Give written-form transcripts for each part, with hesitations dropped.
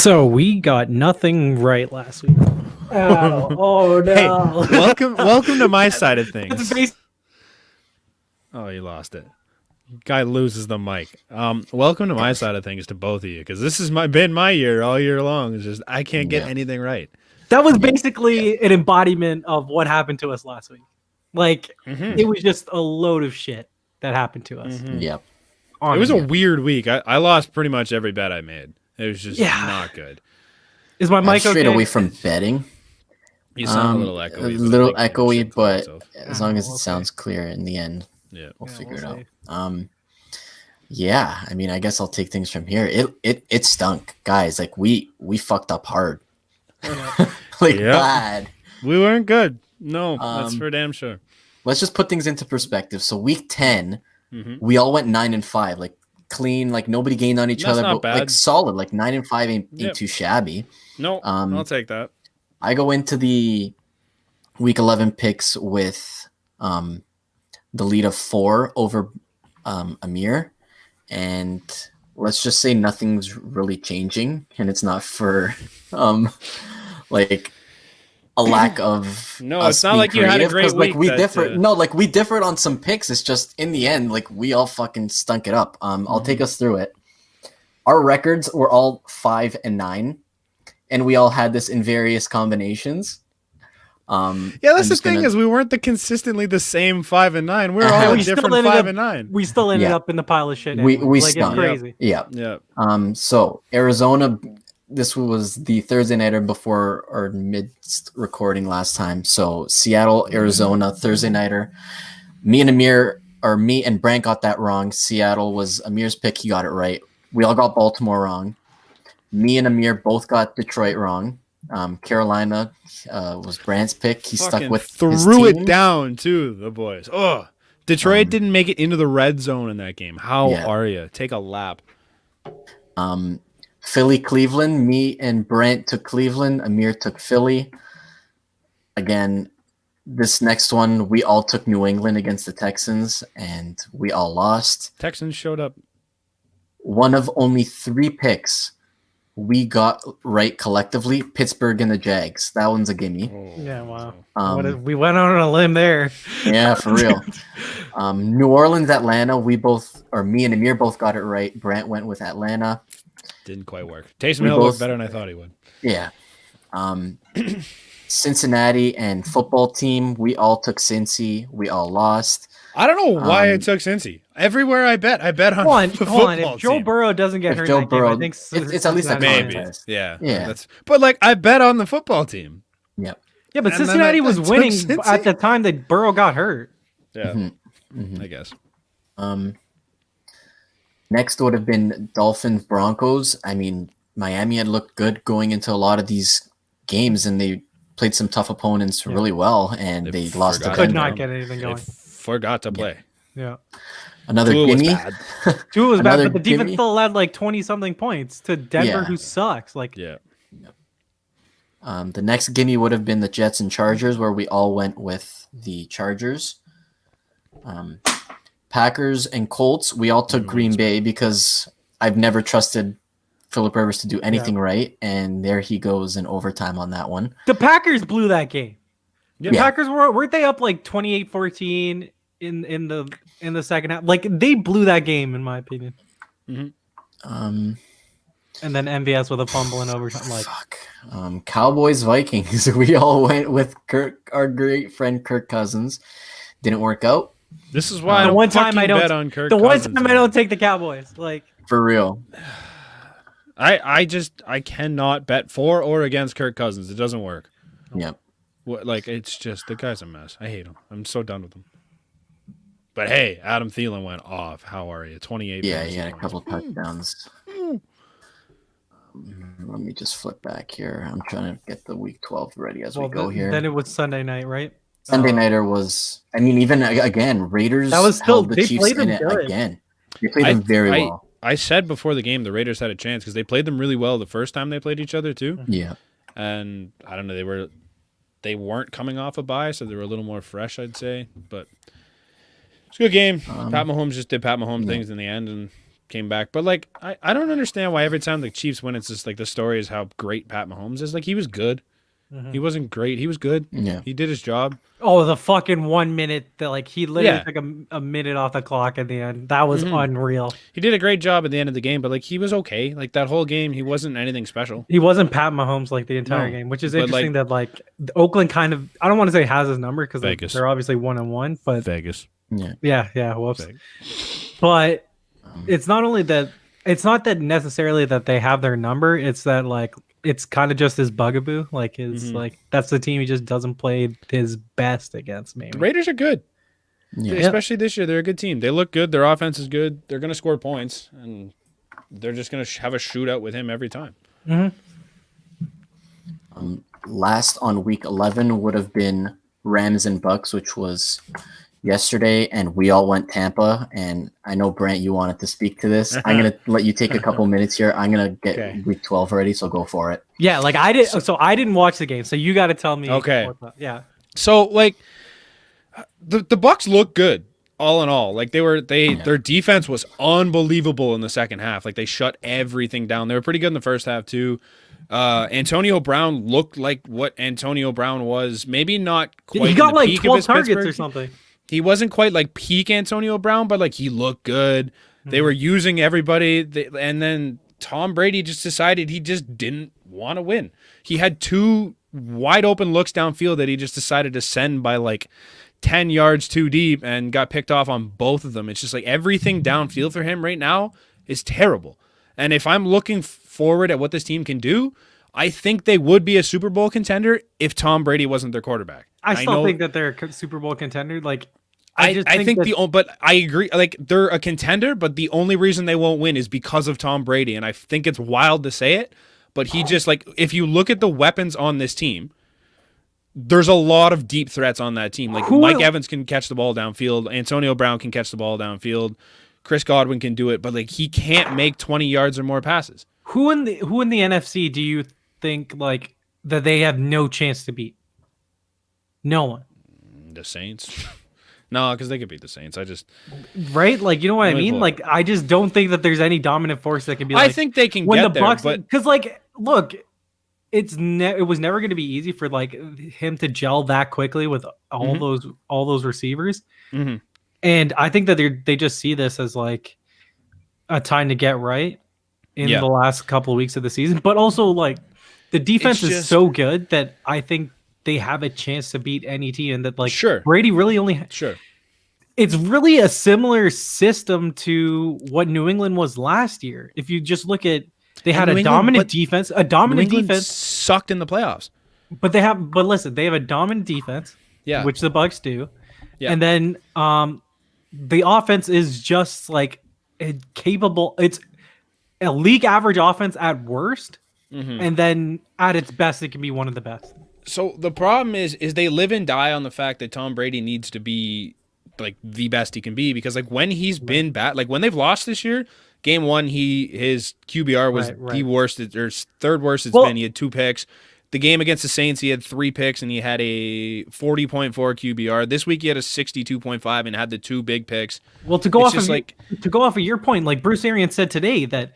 So we got nothing right last week. Oh no! Hey, welcome to my side of things. Oh, you lost it. Guy loses the mic. Welcome to my side of things to both of you, because this has been my year all year long. It's just I can't get anything right. That was basically an embodiment of what happened to us last week. Like it was just a load of shit that happened to us. Yep. It was a weird week. I lost pretty much every bet I made. It was just not good. Is my mic straight okay? away from betting? You sound a little echoey. A little echoey, but as long as it sounds clear in the end, we'll figure it out. Yeah, I mean, I guess I'll take things from here. It stunk, guys. Like we fucked up hard, bad. We weren't good. No, that's for damn sure. Let's just put things into perspective. So week 10, we all went 9-5, like clean, like nobody gained on each other, but bad. Like solid, like 9-5 ain't too shabby. No, I'll take that. I go into the week 11 picks with the lead of 4 over Amir, and let's just say nothing's really changing, and it's not for like a lack of no, it's not like you had a great week. Like we differed. No, like we differed on some picks. It's just in the end, like we all fucking stunk it up. I'll take us through it. Our records were all 5-9, and we all had this in various combinations. That's the thing is we weren't consistently the same 5-9. We're all different 5-9. We still ended up in the pile of shit. We like, stunk. It's crazy. Yeah. So Arizona. This was the Thursday nighter before our midst recording last time. So Seattle, Arizona, Thursday nighter. Me and Brant got that wrong. Seattle was Amir's pick. He got it right. We all got Baltimore wrong. Me and Amir both got Detroit wrong. Carolina was Brant's pick. He stuck with threw it down too, the boys. Oh, Detroit didn't make it into the red zone in that game. How are you? Take a lap. Philly, Cleveland. Me and Brant took Cleveland. Amir took Philly. Again, this next one, we all took New England against the Texans, and we all lost. Texans showed up. One of only 3 picks we got right collectively, Pittsburgh and the Jags. That one's a gimme. Yeah, wow. We went on a limb there. Yeah, for real. New Orleans, Atlanta. Me and Amir both got it right. Brant went with Atlanta. Didn't quite work. Taysom Hill looked better than I thought he would. Yeah. Cincinnati and football team. We all took Cincy. We all lost. I don't know why I took Cincy. Everywhere I bet on the football team. If Joe Burrow doesn't get hurt, I think it's at least a contest. Yeah. But like I bet on the football team. Yep. Yeah, but Cincinnati was winning at the time that Burrow got hurt. Yeah. I guess. Next would have been Dolphins Broncos. I mean, Miami had looked good going into a lot of these games, and they played some tough opponents really well, and they lost to could not get anything going. They forgot to play. Yeah. Another gimme. Tua was bad, but the defense still allowed like 20-something points to Denver, who sucks. Like, the next gimme would have been the Jets and Chargers, where we all went with the Chargers. Packers and Colts, we all took Green Bay because I've never trusted Phillip Rivers to do anything right, and there he goes in overtime on that one. The Packers blew that game. The Packers weren't they up like 28-14 in the second half? Like they blew that game in my opinion. And then MVS with a fumble in overtime. Like Cowboys Vikings, we all went with our great friend Kirk Cousins. Didn't work out. This is why the one time I don't bet on Kirk. The one time I don't take the Cowboys, like for real. I cannot bet for or against Kirk Cousins. It doesn't work. Yep. Like it's just the guy's a mess. I hate him. I'm so done with him. But hey, Adam Thielen went off. How are you? 28. Yeah, he had a couple touchdowns. Let me just flip back here. I'm trying to get the week 12 ready as we go here. Then it was Sunday night, right? Sunday nighter was. I mean, even again, Raiders. That was still the Chiefs in it again. They played them very well. I said before the game the Raiders had a chance because they played them really well the first time they played each other too. Yeah. And I don't know, they weren't coming off a bye, so they were a little more fresh, I'd say. But it's a good game. Pat Mahomes just did Pat Mahomes things in the end, and came back. But like, I don't understand why every time the Chiefs win, it's just like the story is how great Pat Mahomes is. Like, he was good. He wasn't great. He was good. Yeah. He did his job. Oh, the fucking 1 minute that like he literally took a minute off the clock at the end. That was unreal. He did a great job at the end of the game, but like he was okay. Like that whole game, he wasn't anything special. He wasn't Pat Mahomes like the entire game, which is interesting that like Oakland kind of, I don't want to say has his number because like, they're obviously 1-1, but Vegas. Yeah. Whoops. But it's not only that. It's not that necessarily that they have their number. It's that like it's kind of just his bugaboo. Like his like that's the team he just doesn't play his best against. Maybe the Raiders are good, especially this year. They're a good team. They look good. Their offense is good. They're going to score points, and they're just going to have a shootout with him every time. Last on week 11 would have been Rams and Bucks, which was yesterday, and we all went Tampa. And I know, Brant, you wanted to speak to this. I'm going to let you take a couple minutes here. I'm going to get week 12 already, so go for it. Yeah, like I did. So I didn't watch the game, so you got to tell me. Okay. Yeah. So like the Bucks look good all in all. Like their defense was unbelievable in the second half. Like they shut everything down. They were pretty good in the first half too. Antonio Brown looked like what Antonio Brown was. Maybe not quite. He got in the like peak 12 of his targets Pittsburgh. or something. He wasn't quite like peak Antonio Brown, but like he looked good. They were using everybody, and then Tom Brady just decided he just didn't want to win. He had 2 wide open looks downfield that he just decided to send by like 10 yards too deep and got picked off on both of them. It's just like everything downfield for him right now is terrible. And if I'm looking forward at what this team can do, I think they would be a Super Bowl contender if Tom Brady wasn't their quarterback. I still think that they're a Super Bowl contender. Like, I think but I agree. Like they're a contender, but the only reason they won't win is because of Tom Brady. And I think it's wild to say it, but he just like, if you look at the weapons on this team, there's a lot of deep threats on that team. Like Mike Evans can catch the ball downfield. Antonio Brown can catch the ball downfield. Chris Godwin can do it, but like he can't make 20 yards or more passes. Who in the NFC do you think like that they have no chance to beat? No one. The Saints. No, because they could beat the Saints. Right, like you know what I mean. Like I just don't think that there's any dominant force that can be. Like, I think they can get there, but because like look, it was never going to be easy for like him to gel that quickly with all those receivers. And I think that they just see this as like a time to get right in the last couple of weeks of the season, but also like the defense is so good that I think they have a chance to beat any team, and that like Brady really only it's really a similar system to what New England was last year. If you just look at they had a dominant defense, sucked in the playoffs. But listen, they have a dominant defense, which the Bucks do. And then the offense is just like capable. It's a league average offense at worst, and then at its best, it can be one of the best. So the problem is they live and die on the fact that Tom Brady needs to be like the best he can be, because like when he's been bad, like when they've lost this year, game 1, his QBR was the worst or third worst it's been. He had 2 picks. The game against the Saints, he had 3 picks and he had a 40.4 QBR. This week he had a 62.5 and had the 2 big picks. Well, to go off of your point, like Bruce Arians said today that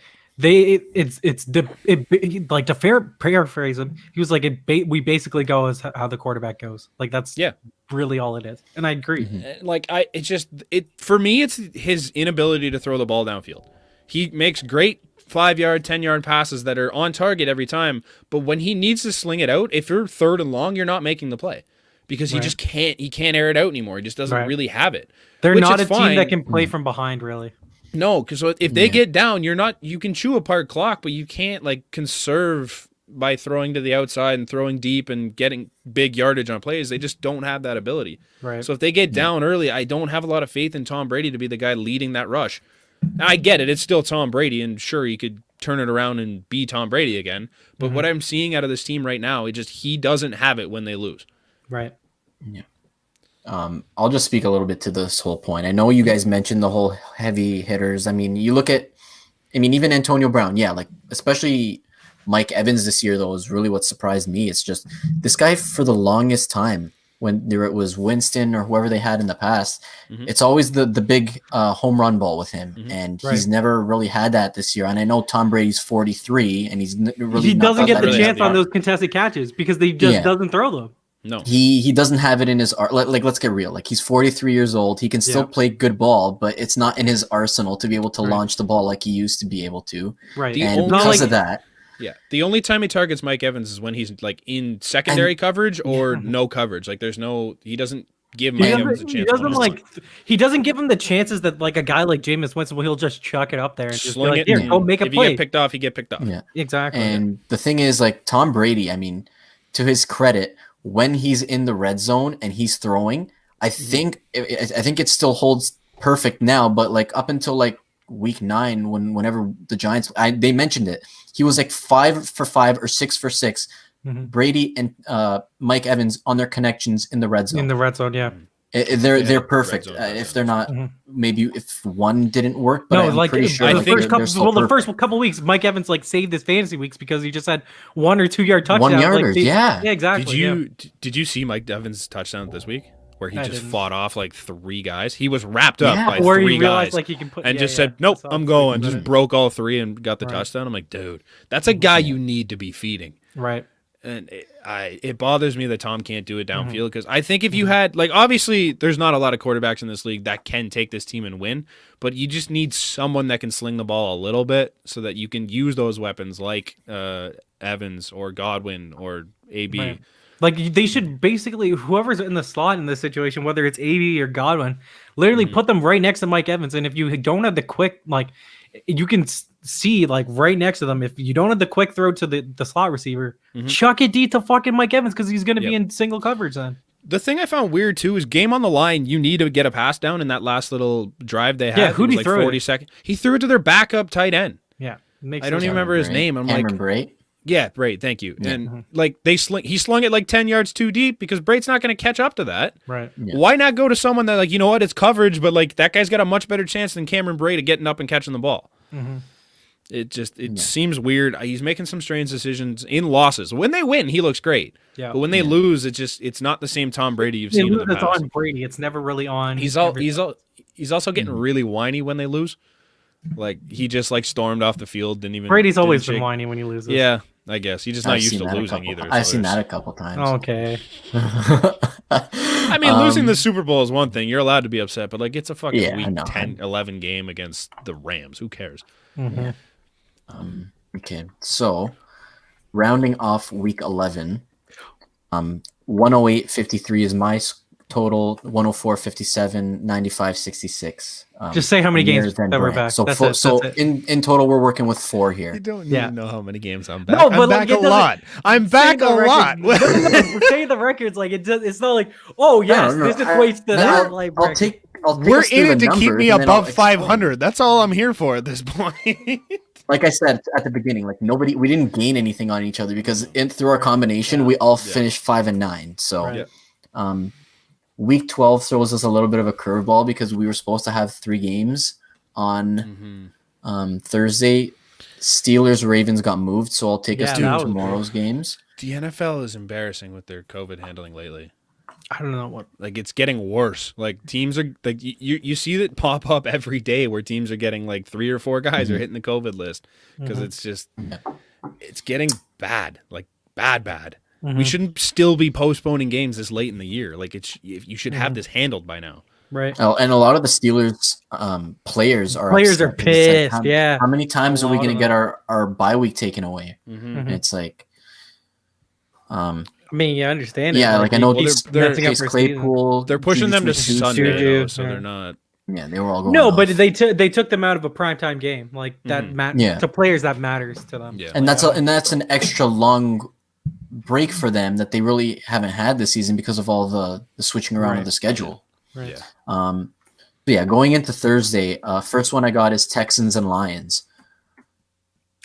like to paraphrase him, he was like we basically go as how the quarterback goes. Like that's really all it is, and I agree. Like for me, it's his inability to throw the ball downfield. He makes great 5-yard, 10-yard passes that are on target every time, but when he needs to sling it out, if you're 3rd and long, you're not making the play because he just can't. He can't air it out anymore. He just doesn't really have it. They're not a team that can play from behind, really. No, because if they get down, you can chew apart clock, but you can't like conserve by throwing to the outside and throwing deep and getting big yardage on plays. They just don't have that ability. Right. So if they get down early, I don't have a lot of faith in Tom Brady to be the guy leading that rush. Now, I get it. It's still Tom Brady, and sure, he could turn it around and be Tom Brady again. But what I'm seeing out of this team right now, he doesn't have it when they lose. Right. Yeah. I'll just speak a little bit to this whole point. I know you guys mentioned the whole heavy hitters. I mean, even Antonio Brown, like especially Mike Evans this year, though, is really what surprised me. It's just this guy for the longest time when it was Winston or whoever they had in the past, it's always the big home run ball with him, and he's never really had that this year. And I know Tom Brady's 43, and he doesn't get the chance on those contested catches because they just doesn't throw them. No, he doesn't have it in his like. Let's get real. Like, he's 43 years old. He can still play good ball, but it's not in his arsenal to be able to launch the ball like he used to be able to. Right, and because of that. Yeah, the only time he targets Mike Evans is when he's like in secondary coverage or no coverage. Like, he doesn't give Mike Evans a chance. He doesn't give him the chances that like a guy like Jameis Winston will. He'll just chuck it up there and just sling be like, here, go make a play. If you get picked off, you get picked off. Yeah, exactly. And the thing is, like, Tom Brady, I mean, to his credit, when he's in the red zone and he's throwing, I think it still holds perfect now. But like up until like week 9, whenever the Giants, they mentioned it, he was like 5 for 5 or 6 for 6. Brady and Mike Evans on their connections in the red zone. In the red zone, yeah. They're perfect. If they're not, maybe if one didn't work, but I'm like pretty sure the first couple weeks, Mike Evans like saved his fantasy weeks because he just had 1 or 2 yard touchdowns. 1 yarders, yeah, exactly. Did you see Mike Evans' touchdown this week? Where he just fought off like 3 guys. He was wrapped up by 3 guys, like he can put, and just said, "Nope, I'm going." Just broke all 3 and got the touchdown. I'm like, dude, that's a guy you need to be feeding, right? And it bothers me that Tom can't do it downfield because I think if you had, like, obviously there's not a lot of quarterbacks in this league that can take this team and win, but you just need someone that can sling the ball a little bit so that you can use those weapons like Evans or Godwin or AB. Right. Like, they should basically, whoever's in the slot in this situation, whether it's AB or Godwin, literally put them right next to Mike Evans. And if you don't have the quick, like, you can see, like, right next to them, if you don't have the quick throw to the slot receiver, chuck it deep to fucking Mike Evans because he's going to be in single coverage then. The thing I found weird, too, is game on the line, you need to get a pass down in that last little drive they had. Yeah, who'd he throw 40 seconds. He threw it to their backup tight end. Yeah. I don't even remember his name. I'm Cameron like... Yeah, right. Thank you. Yeah. And like he slung it like 10 yards too deep because Braid's not going to catch up to that. Right. Yeah. Why not go to someone that, like, you know what, it's coverage, but like that guy's got a much better chance than Cameron Braid of getting up and catching the ball. It seems weird. He's making some strange decisions in losses. When they win, he looks great. Yeah. But when they lose, it's not the same Tom Brady you've seen in the past. It's on Brady. It's never really on. He's also getting really whiny when they lose. Like, he just like stormed off the field. Brady's always been whiny when he loses. Yeah, I guess he's just not used to losing either. I've seen that a couple times. Okay. I mean, losing the Super Bowl is one thing. You're allowed to be upset, but like, it's a fucking week 10, 11 game against the Rams. Who cares? Okay, so rounding off week 11, 108.53 is my total, 104.57, 95.66. Just say how many games that we're back. So, in total, we're working with 4 here. You don't need to know how many games I'm back. No, but I'm back a lot. I'm back a lot. We're saying the records like it's not like, oh yes, this equates to that. We're in it to keep me above 500. That's all I'm here for at this point. Like I said at the beginning, like we didn't gain anything on each other because through our combination, we all finished 5 and 9. So, week 12 throws us a little bit of a curveball because we were supposed to have 3 games on Thursday. Steelers Ravens got moved, so I'll take us to tomorrow's games. The NFL is embarrassing with their COVID handling lately. I don't know what. Like, it's getting worse. Like, teams are like you see that pop up every day where teams are getting like 3 or 4 guys are hitting the COVID list because it's just it's getting bad, like bad. We shouldn't still be postponing games this late in the year. Like, you should have this handled by now. Right. Oh, and a lot of the Steelers players are pissed. Like, how many times are we going to get our bye week taken away? And it's like, I mean, I understand. Yeah, like I know they're Claypool. They're pushing them to Sunday, so they're not. Yeah, they were all going. No, but they took them out of a primetime game like that. To players that matters to them. Yeah, and that's an extra long break for them that they really haven't had this season because of all the switching around of the schedule. Right. But yeah, going into Thursday, first one I got is Texans and Lions,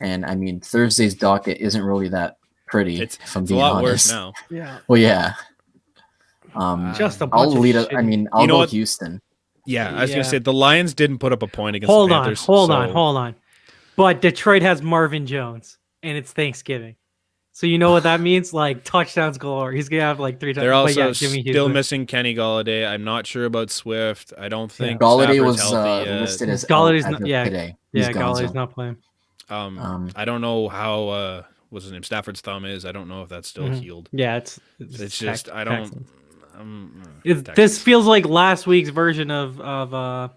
and I mean Thursday's docket isn't really that pretty. It's a lot worse now. Yeah. Well, yeah. Just a bunch I'll lead of it. I mean, I'll go Houston. Yeah, I was gonna say the Lions didn't put up a point against the Panthers. Hold on. But Detroit has Marvin Jones, and it's Thanksgiving. So you know what that means? Like touchdowns galore. He's gonna have like 3 touchdowns. They're also still missing Kenny Galladay. I'm not sure about Swift. I don't think Galladay Stafford's was healthy listed as Galladay's out today. Galladay's not playing. I don't know how what's his name Stafford's thumb is. I don't know if that's still healed. Yeah, it's just I don't. This feels like last week's version of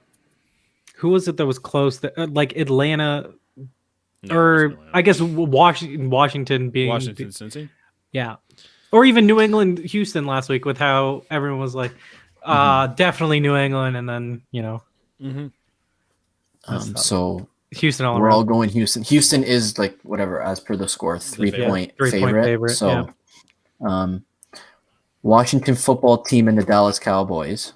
who was it that was close? Like Atlanta. I guess Washington being Cincy? Yeah. Or even New England, Houston last week with how everyone was like, definitely New England. And then, so Houston we're all going Houston. Houston is like whatever, as per the score, 3-point favorite. So Washington football team and the Dallas Cowboys.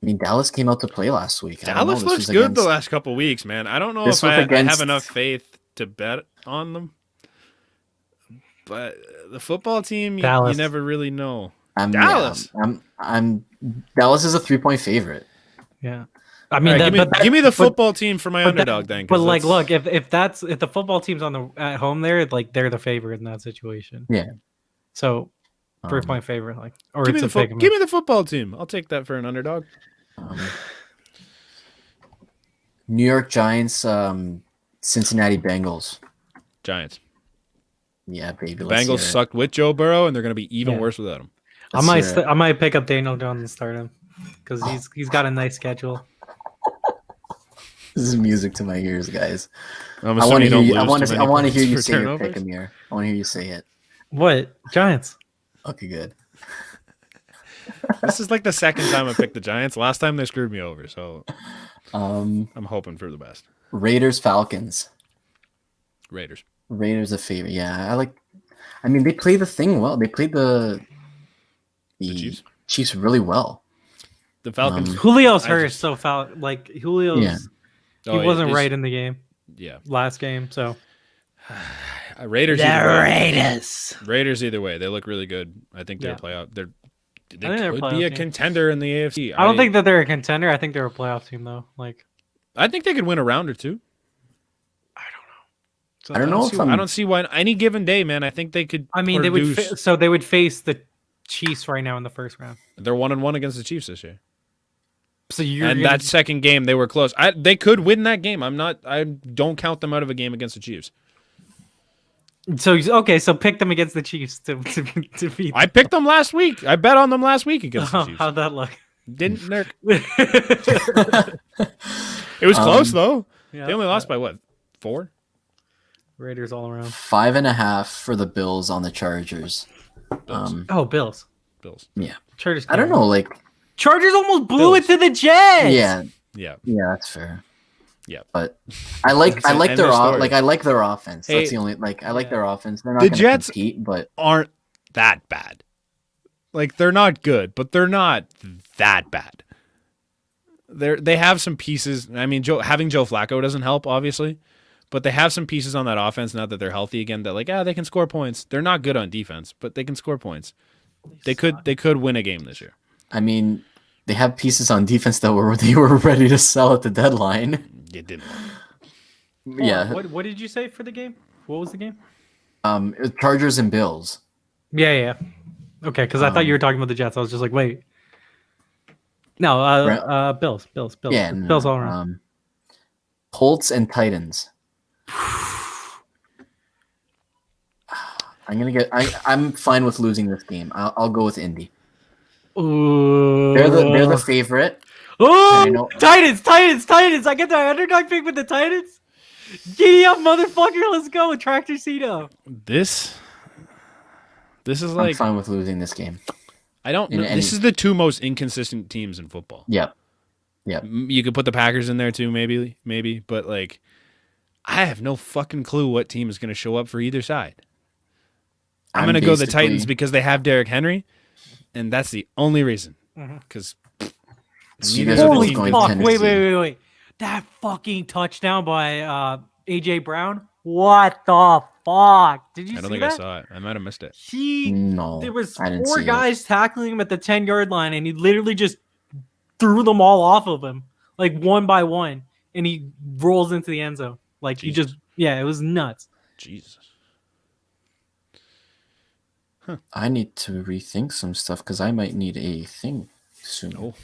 I mean, Dallas came out to play last week. Dallas looks good the last couple of weeks, man. I don't know if I have enough faith to bet on them. But the football team, you never really know. Dallas. Dallas is a 3-point favorite. Yeah. I mean, give me the football team for my underdog then. But like, look, if the football team's at home there, like they're the favorite in that situation. Yeah. So 3-point favorite, like, or give me the football team. I'll take that for an underdog. New York Giants, Cincinnati Bengals. Giants. Yeah, baby. The Bengals sucked with Joe Burrow, and they're going to be even worse without him. I might pick up Daniel Jones and start him because he's got a nice schedule. This is music to my ears, guys. I want to hear you say your pick, Amir. I want to hear you say it. What? Giants. Okay, good. This is like the second time I picked the Giants. Last time they screwed me over, so I'm hoping for the best. Raiders, Falcons. Raiders a favorite. Yeah, I mean, they play the thing well. They played the Chiefs really well. The Falcons. Julio's hurt, so Julio's. He wasn't right in the game. Yeah. Last game, so. Raiders. Raiders either way, they look really good. I think they're playoff. They could be a contender in the AFC. I don't think that they're a contender. I think they're a playoff team though. Like, I think they could win a round or two. I don't know. I don't see why any given day, man. I think they could. I mean, they would face the Chiefs right now in the first round. They're 1-1 against the Chiefs this year. So that second game they were close. They could win that game. I don't count them out of a game against the Chiefs. So so pick them against the Chiefs to beat. I picked them last week. I bet on them last week against the Chiefs. How'd that look? Didn't nerk. It was close though. Yeah, they only lost by what? 4? Raiders all around. 5.5 for the Bills on the Chargers. Bills. Yeah. Chargers. I don't know. Like Chargers almost blew it to the Jets. Yeah, that's fair. Yeah, but I like their offense. That's the only I like their offense. They're not the Jets compete, but aren't that bad. Like they're not good, but they're not that bad. They have some pieces. I mean, having Joe Flacco doesn't help, obviously, but they have some pieces on that offense now that they're healthy again. That they can score points. They're not good on defense, but they can score points. They could win a game this year. I mean, they have pieces on defense that they were ready to sell at the deadline. You didn't. Yeah. What did you say for the game? What was the game? It was Chargers and Bills. Yeah. Okay, because I thought you were talking about the Jets. I was just like, wait. No, Bills. Yeah, Bills all around. Colts and Titans. I'm fine with losing this game. I'll go with Indy. Ooh. They're the favorite. Oh, Titans! I get the underdog pick with the Titans. Giddy up, motherfucker! Let's go, Tractor Cito. This is like I'm fine with losing this game. I don't know. This is the two most inconsistent teams in football. Yep. You could put the Packers in there too, maybe, but like, I have no fucking clue what team is going to show up for either side. I'm going to go the Titans because they have Derrick Henry, and that's the only reason. Because. Holy fuck! Wait! That fucking touchdown by AJ Brown. What the fuck? Did you see that? I don't think I saw it. I might have missed it. There was 4 guys tackling him at the 10-yard line, and he literally just threw them all off of him, like one by one, and he rolls into the end zone. Like Jesus. It was nuts. Jesus. I need to rethink some stuff because I might need a thing soon. Oh.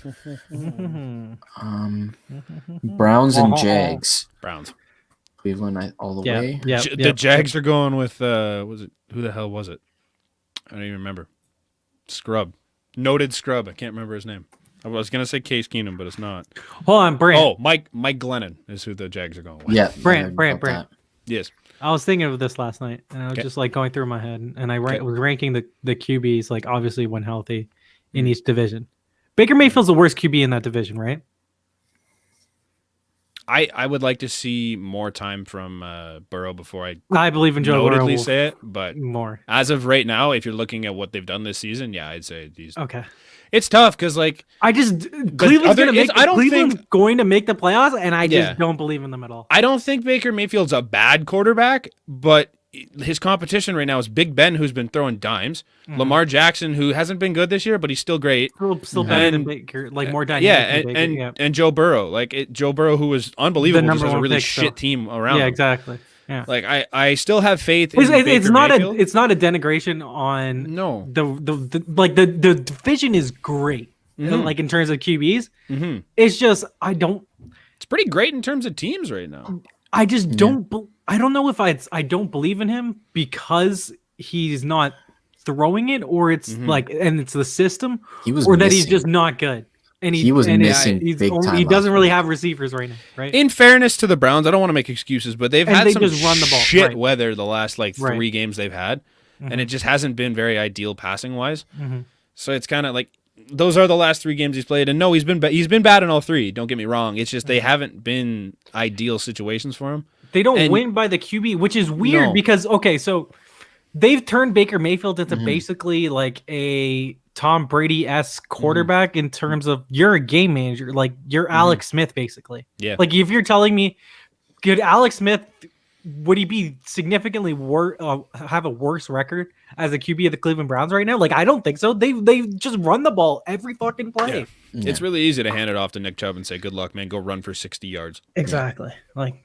Browns and Jags. Browns. Cleveland all the Yeah, way. yeah. The Jags are going with was it who the hell was it? I don't even remember. Scrub. Noted scrub. I can't remember his name. I was gonna say Case Keenum, but it's not. Hold on, Brant. Oh, Mike Glennon is who the Jags are going with. Yeah, Brant. Yes. I was thinking of this last night, and I was just like going through my head, and I was ranking the QBs, like obviously when healthy, in each division. Baker Mayfield's the worst QB in that division, right? I would like to see more time from Burrow before I believe in Joe Burrow. Say it, but more as of right now, if you're looking at what they've done this season, yeah, I'd say these. Okay. It's tough because like Cleveland's going to make the playoffs, and I just don't believe in them at all. I don't think Baker Mayfield's a bad quarterback, but his competition right now is Big Ben, who's been throwing dimes, Lamar Jackson, who hasn't been good this year, but he's still great, still better than Baker, like more dynamic. And Joe Burrow, Joe Burrow, who was unbelievable, just has a really shit team around. Yeah, him. exactly. Yeah, like I still have faith in it's not Mayfield. It's not a denigration on the division is great, like in terms of QBs. It's just It's pretty great in terms of teams right now. I just don't. I don't know if I don't believe in him because he's not throwing it, or it's and it's the system, or that he's just not good. And he was missing big time. He doesn't really have receivers right now, right? In fairness to the Browns, I don't want to make excuses, but they've had some just run the ball. Shit weather the last 3 games they've had, and it just hasn't been very ideal passing wise. So it's kind of like those are the last 3 games he's played, and no, he's been bad in all 3. Don't get me wrong; it's just they haven't been ideal situations for him. They don't win by the QB, which is weird because so they've turned Baker Mayfield into basically like a Tom Brady-esque quarterback in terms of you're a game manager, like you're Alex Smith basically. Yeah. Like if you're telling me, could Alex Smith, would he be significantly have a worse record as a QB of the Cleveland Browns right now? Like I don't think so. They just run the ball every fucking play. Yeah. Yeah. It's really easy to hand it off to Nick Chubb and say, "Good luck, man. Go run for 60 yards." Exactly. Like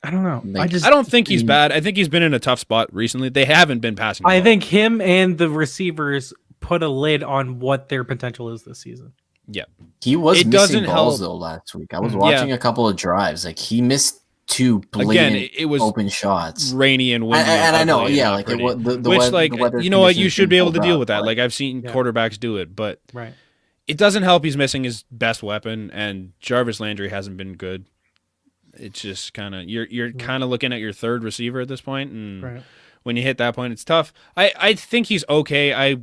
I don't know. I don't think he's bad. I think he's been in a tough spot recently. They haven't been passing. I think him and the receivers put a lid on what their potential is this season. Yeah. He was missing balls though last week. I was watching a couple of drives. Like he missed 2 blatant it was open shots. Rainy and windy. And I know, like the weather you know what, you should be able to deal with that. Like I've seen quarterbacks do it, but it doesn't help he's missing his best weapon, and Jarvis Landry hasn't been good. It's just kind of you're kind of looking at your third receiver at this point, and when you hit that point, it's tough. I think he's okay. I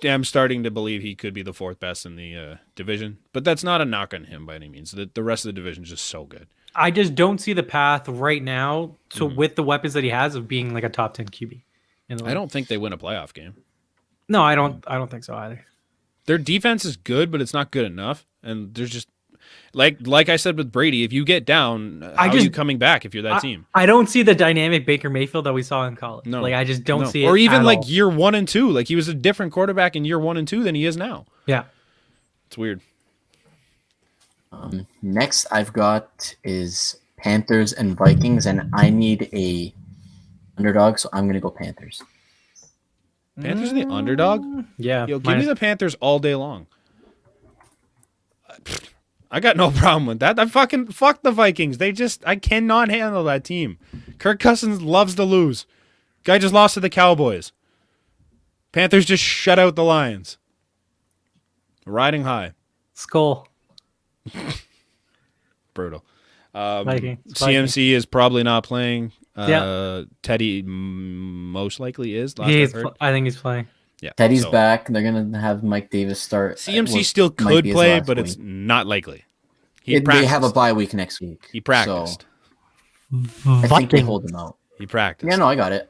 am starting to believe he could be the 4th best in the division, but that's not a knock on him by any means. The rest of the division is just so good. I just don't see the path right now to with the weapons that he has of being like a top 10 QB. I don't think they win a playoff game. No, I don't think so either. Their defense is good, but it's not good enough, and there's just. Like I said with Brady, if you get down, how are you coming back if you're that team? I don't see the dynamic Baker Mayfield that we saw in college. No. Like I just don't see it. Or even like year 1 and 2. Like he was a different quarterback in year 1 and 2 than he is now. Yeah. It's weird. Next I've got is Panthers and Vikings, and I need a underdog, so I'm going to go Panthers. Panthers are the underdog? Yeah. Yo, give me the Panthers all day long. I got no problem with that. I fucking fuck the Vikings. I cannot handle that team. Kirk Cousins loves to lose. Guy just lost to the Cowboys. Panthers just shut out the Lions. Riding high. Skull. Brutal. Viking. CMC is probably not playing. Teddy most likely is. I think he's playing. Yeah, Teddy's back. They're gonna have Mike Davis start. CMC still could play, but it's not likely. They have a bye week next week. He practiced. So I think they hold him out. He practiced. Yeah, no, I got it.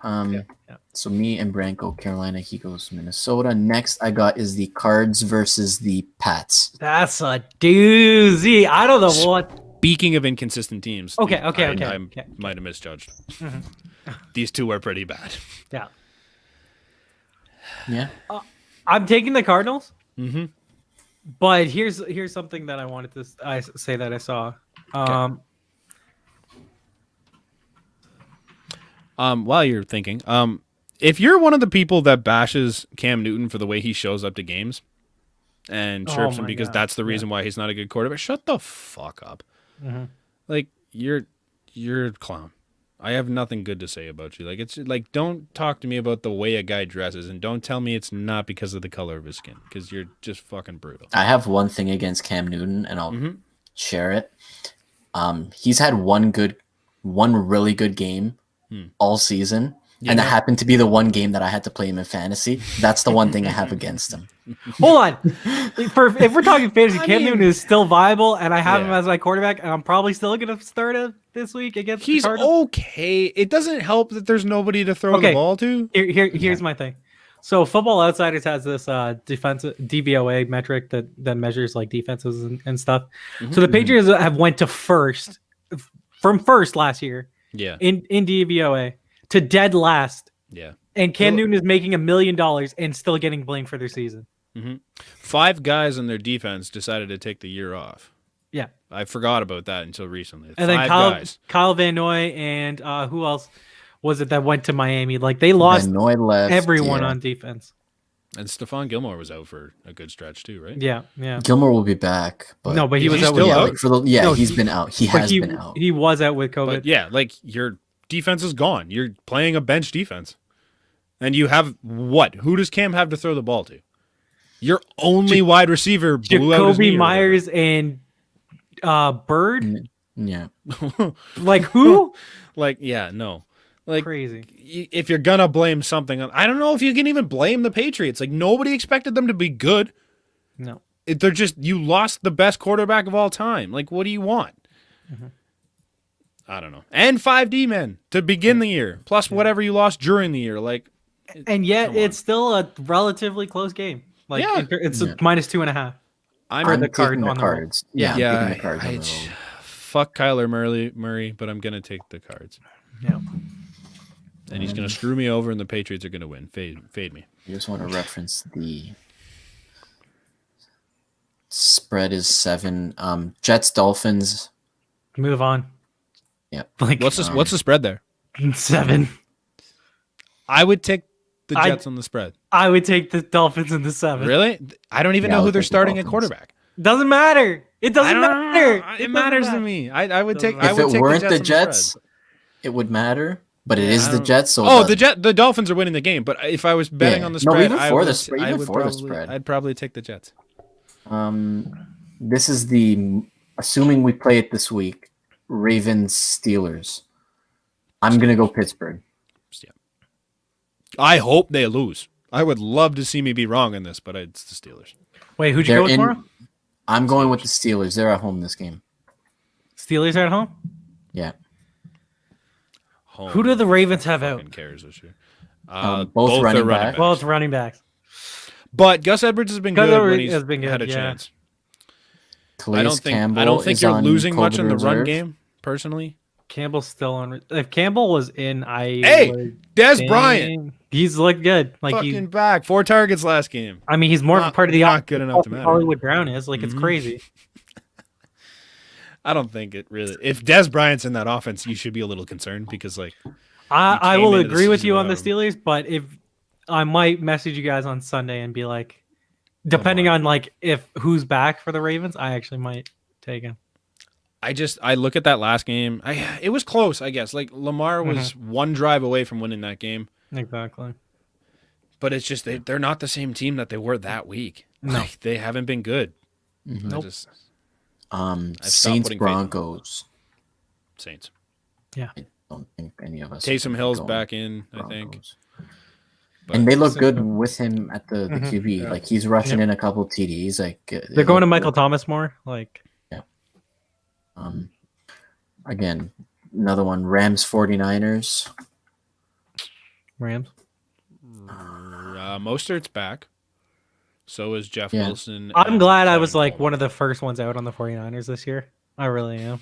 So me and Brant go Carolina. He goes Minnesota. Next I got is the Cards versus the Pats. That's a doozy. I don't know what. Speaking of inconsistent teams. Okay. I might have misjudged. These two are pretty bad. Yeah. Yeah. I'm taking the Cardinals. Mm-hmm. But here's something that I wanted to say that I saw. While you're thinking, if you're one of the people that bashes Cam Newton for the way he shows up to games and chirps him because that's the reason why he's not a good quarterback, shut the fuck up. Mm-hmm. Like, you're a clown. I have nothing good to say about you. Like, it's like, don't talk to me about the way a guy dresses, and don't tell me it's not because of the color of his skin, because you're just fucking brutal. I have one thing against Cam Newton, and I'll share it. He's had one really good game all season, and that happened to be the one game that I had to play him in fantasy. That's the one thing I have against him. Hold on. If we're talking fantasy, Cam Newton is still viable, and I have him as my quarterback, and I'm probably still going to start him this week against the Cardinals. Okay. It doesn't help that there's nobody to throw the ball to. Here's my thing. So Football Outsiders has this defensive DVOA metric that measures like defenses and stuff. Mm-hmm. So the Patriots have went to first last year. Yeah. In DVOA to dead last. Yeah. And Cam Newton is making $1 million and still getting blamed for their season. Mm-hmm. 5 guys on their defense decided to take the year off. Yeah. I forgot about that until recently. And then Kyle Van Noy and who else was it that went to Miami? Like they lost everyone on defense. And Stephon Gilmore was out for a good stretch too, right? Yeah. Gilmore will be back, but he was out. Still out? He's been out. He has been out. He was out with COVID. But like your defense is gone. You're playing a bench defense. And you have what? Who does Cam have to throw the ball to? Your only wide receiver blew out his knee. Jacoby Myers and Bird? Yeah. Like who? No. Like crazy. If you're gonna blame something, I don't know if you can even blame the Patriots. Like nobody expected them to be good. No. They're just, you lost the best quarterback of all time. Like, what do you want? Mm-hmm. I don't know. And 5 D-men to begin the year, plus whatever you lost during the year. Like, and yet it's still a relatively close game. Like it's minus 2.5. I'm the Cards. Yeah. Fuck Kyler Murray, but I'm gonna take the Cards. Yeah. And he's gonna screw me over, and the Patriots are gonna win. Fade me. You just want to reference the spread is 7. Jets Dolphins. Move on. Yeah. Like what's the spread there? 7. I would take the Jets on the spread. I would take the Dolphins in the 7. Really? I don't even know who they're starting at quarterback. Doesn't matter. It doesn't matter. It matters to me. I would take. If it weren't the Jets, it would matter. But it is the Jets. So the Dolphins are winning the game. But if I was betting on the spread, I'd probably take the Jets. This is assuming we play it this week, Ravens Steelers. I'm gonna go Pittsburgh. Yeah. I hope they lose. I would love to see me be wrong in this, but it's the Steelers. Wait, who'd you go with tomorrow? I'm going with the Steelers. They're at home this game. Steelers are at home? Yeah. Home. Who do the Ravens have out? Cares this year? Both running backs. Well, it's running backs. But Gus Edwards has been good when he's had a chance. I don't think you're losing much in the run game, personally. Campbell's still on. If Campbell was in, Des Bryant. He's looked good. Like fucking back. 4 targets last game. I mean, he's more of a part of the not good enough to matter. Hollywood Brown is like it's crazy. I don't think it really. If Des Bryant's in that offense, you should be a little concerned because like I will agree with you on the Steelers, but if I might message you guys on Sunday and be like, depending on like if who's back for the Ravens, I actually might take him. I look at that last game. It was close, I guess. Like Lamar was one drive away from winning that game. Exactly. But it's just they're not the same team that they were that week. No, like, they haven't been good. Mm-hmm. Nope. Saints Broncos. Saints. Yeah. I don't think any of us. Taysom Hill's back in, Broncos. I think. But and they look good with him at the QB. Yeah. Like he's rushing in a couple of TDs. Like they're going to Michael Thomas more. Like yeah. Again, another one. Rams 49ers. Rams. Mostert's back. So is Jeff Wilson. I'm glad I was like one of the first ones out on the 49ers this year. I really am.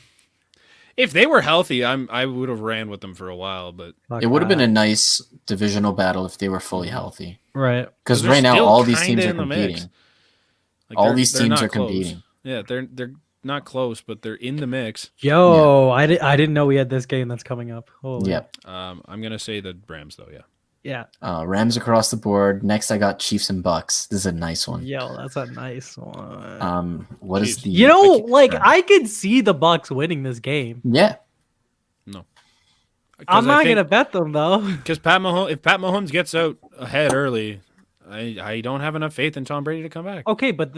If they were healthy, I would have ran with them for a while, but it would have been a nice divisional battle if they were fully healthy. Right. Because right now all these teams are competing. Like all these teams are competing. Yeah, they're not close, but they're in the mix. Yo, I didn't know we had this game that's coming up. Holy. Yep. I'm gonna say the Rams though. Yeah. Yeah. Rams across the board. Next, I got Chiefs and Bucks. This is a nice one. Yo, that's a nice one. What is the? You know, like I could see the Bucks winning this game. Yeah. No. I'm not gonna bet them though. Because if Pat Mahomes gets out ahead early, I don't have enough faith in Tom Brady to come back. Okay, but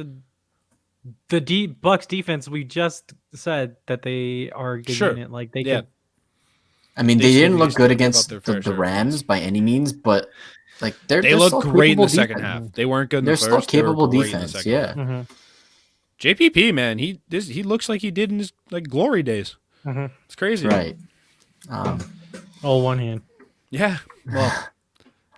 the Bucks defense, we just said that they are good unit. Like they could. I mean, they didn't look good against the Rams by any means, but like they look great in the second half. They weren't good in the first. They're still capable defense. Yeah. Mm-hmm. JPP, man, he looks like he did in his glory days. Mm-hmm. It's crazy, right? One hand. Yeah, well,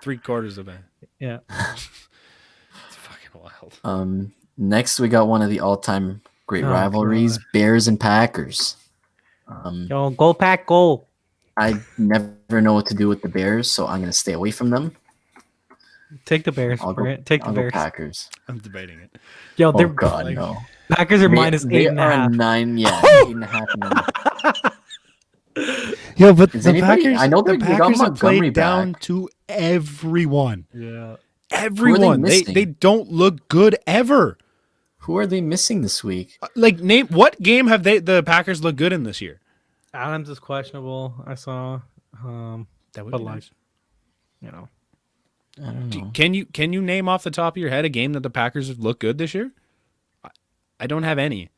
3/4 of it. Yeah, it's fucking wild. Next we got one of the all-time great rivalries: God. Bears and Packers. Yo, go Pack, go! I never know what to do with the Bears, so I'm gonna stay away from them. Take the Bears. Take the Bears. Packers. I'm debating it. Yo, they're no. Packers are minus 8.5. 9, yeah, 8.5. Yeah, but the Packers. I know the Packers have played down to everyone. Yeah, everyone. They don't look good ever. Who are they missing this week? Name what game have the Packers looked good in this year? Adams is questionable. I saw. That would be nice. You know. I don't know. Can you name off the top of your head a game that the Packers have looked good this year? I don't have any.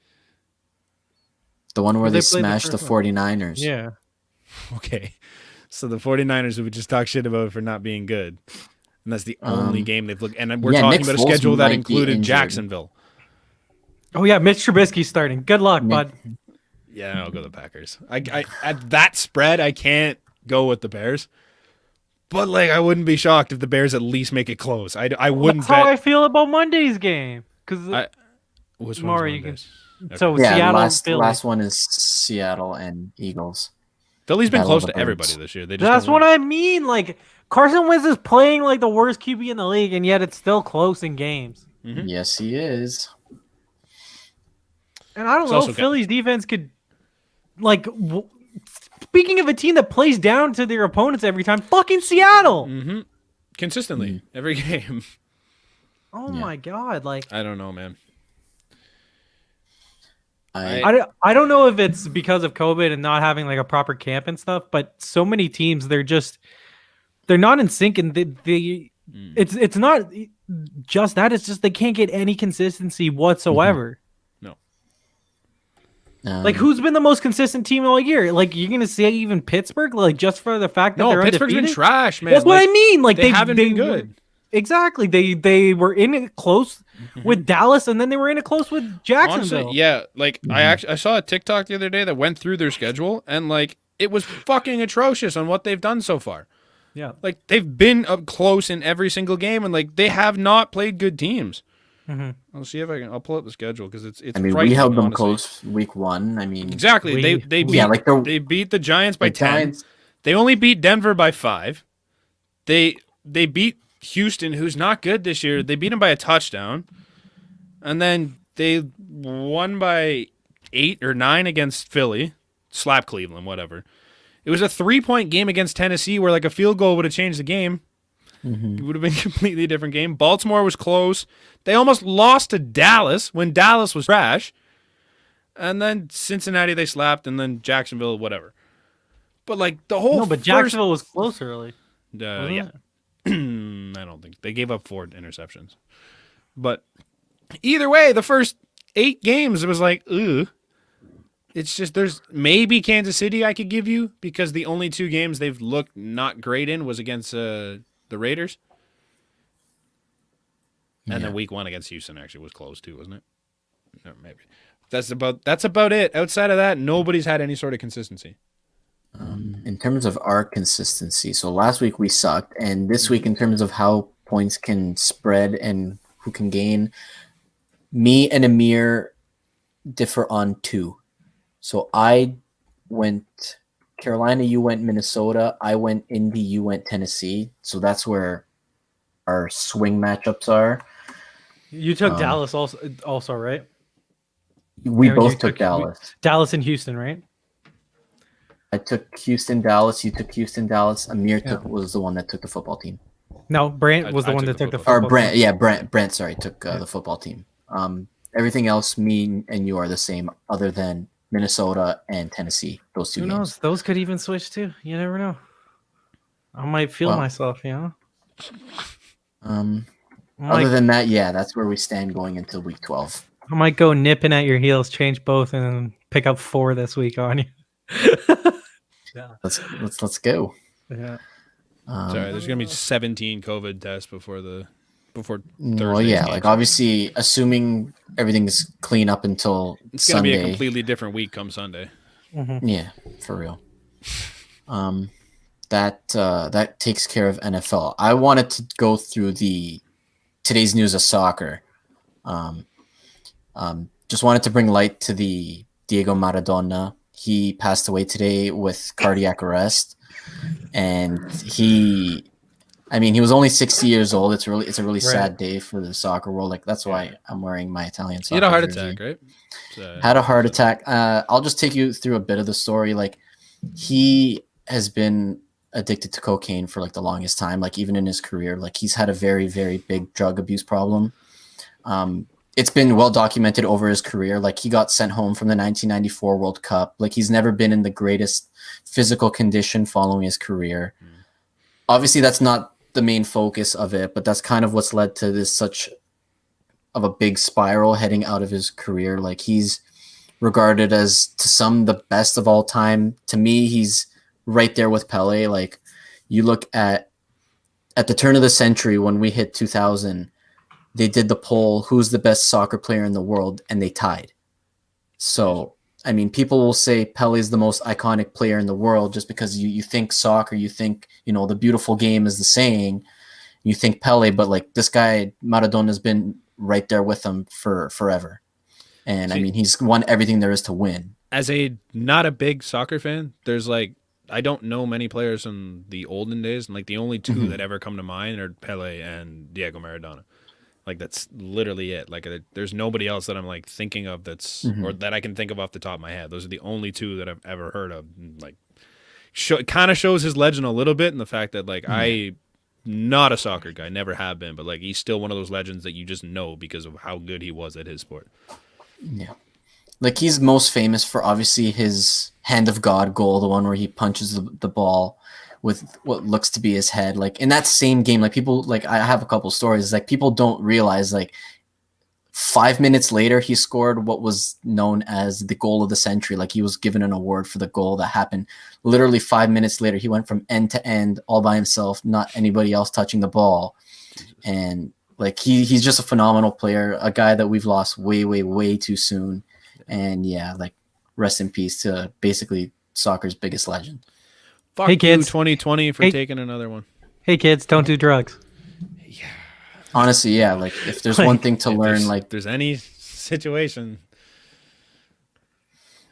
The one where they smashed the 49ers. Yeah. Okay. So the 49ers we just talked shit about for not being good. And that's the only game they've looked. And we're talking about a schedule that included Jacksonville. Oh yeah, Mitch Trubisky's starting. Good luck, bud. Yeah, I'll go the Packers. I at that spread, I can't go with the Bears. But I wouldn't be shocked if the Bears at least make it close. I wouldn't. That's how I feel about Monday's game. Because more you can. Okay. So Seattle, last one is Seattle and Eagles. Philly's been close to everybody this year. That's what I mean. Carson Wentz is playing the worst QB in the league, and yet it's still close in games. Mm-hmm. Yes, he is. And I don't know if Philly's defense could, speaking of a team that plays down to their opponents every time, fucking Seattle. Mm-hmm. Consistently, every game. Oh my God. I don't know, man. I don't know if it's because of COVID and not having a proper camp and stuff, but so many teams, they're not in sync, and it's not just that, it's just they can't get any consistency whatsoever. No. Who's been the most consistent team all year? You're gonna say even Pittsburgh, just for the fact that they're Pittsburgh's undefeated? Been trash, man. That's what I mean. They haven't been good. Exactly. They were in it close with Dallas, and then they were in it close with Jacksonville. Honestly, yeah. I saw a TikTok the other day that went through their schedule, and it was fucking atrocious on what they've done so far. Yeah. They've been up close in every single game, and they have not played good teams. Mm-hmm. I'll see if I'll pull up the schedule because it's. I mean, we held them close week 1. I mean, exactly. They beat the Giants by 10. They only beat Denver by 5. They beat Houston, who's not good this year. They beat them by a touchdown, and then they won by 8 or 9 against Philly. Slap Cleveland, whatever. It was a 3-point game against Tennessee where a field goal would have changed the game. Mm-hmm. It would have been a completely different game. Baltimore was close. They almost lost to Dallas when Dallas was trash. And then Cincinnati they slapped, and then Jacksonville, whatever. But the whole Jacksonville was close early. Yeah. I don't think. They gave up 4 interceptions. But either way, the first 8 games, it was ugh. It's just there's maybe Kansas City I could give you because the only 2 games they've looked not great in was against the Raiders. And then week 1 against Houston actually was close too, wasn't it? No, maybe. That's about it. Outside of that, nobody's had any sort of consistency. In terms of our consistency, so last week we sucked, and this week in terms of how points can spread and who can gain, me and Amir differ on 2. So I went Carolina, you went Minnesota, I went Indy, you went Tennessee. So that's where our swing matchups are. You took Dallas also, right? We both took Dallas. Dallas and Houston, right? I took Houston, Dallas. You took Houston, Dallas. Amir was the one that took the football team. No, Brant was the one that took the football team. Yeah, Brant. Sorry, took the football team. Everything else, me and you are the same, other than Minnesota and Tennessee. Those two. Who games. knows? Those could even switch too. You never know. I might feel myself. Other than that, that's where we stand going into week 12. I might go nipping at your heels, change both, and then pick up 4 this week on you. Let's go. Yeah. Sorry, there's gonna be 17 COVID tests before Thursday. Well, like obviously, assuming everything's clean up until it's gonna Sunday, be a completely different week come Sunday. Mm-hmm. Yeah, for real. That takes care of NFL. I wanted to go through today's news of soccer. Just wanted to bring light to the Diego Maradona. He passed away today with cardiac arrest, and he was only 60 years old. It's a really sad day for the soccer world. Like that's why I'm wearing my Italian soccer. He had a heart jersey. attack, right? Had a heart attack. I'll just take you through a bit of the story. Like he has been addicted to cocaine for like the longest time. Like even in his career, like he's had a very, very big drug abuse problem. It's been well documented over his career. Like he got sent home from the 1994 World Cup. Like he's never been in the greatest physical condition following his career. Obviously that's not the main focus of it, but that's kind of what's led to this such of a big spiral heading out of his career. Like he's regarded as to some the best of all time. To me, he's right there with Pele. Like you look at the turn of the century when we hit 2000, they did the poll, who's the best soccer player in the world, and they tied. So, I mean, people will say Pele's the most iconic player in the world just because you think soccer, you think, the beautiful game is the saying, you think Pele, but like this guy, Maradona's been right there with him for forever. And he's won everything there is to win. As not a big soccer fan, there's like, I don't know many players from the olden days, and like the only two that ever come to mind are Pele and Diego Maradona. Like that's literally it. Like there's nobody else that I'm like thinking of that's or that I can think of off the top of my head. Those are the only two that I've ever heard of. Like, it kind of shows his legend a little bit in the fact that like I not a soccer guy, never have been, but like he's still one of those legends that you just know because of how good he was at his sport. Yeah. Like he's most famous for obviously his hand of God goal, the one where he punches the ball with what looks to be his head. Like in that same game, like people, like I have a couple stories, like people don't realize like 5 minutes later, he scored what was known as the goal of the century. Like he was given an award for the goal that happened literally 5 minutes later. He went from end to end all by himself, not anybody else touching the ball. And like he's just a phenomenal player, a guy that we've lost way, way, way too soon. And like rest in peace to basically soccer's biggest legend. Fuck hey kids, 2020 for taking another one. Hey kids, don't do drugs. Yeah. Honestly, yeah. Like if there's one thing to learn, like there's any situation,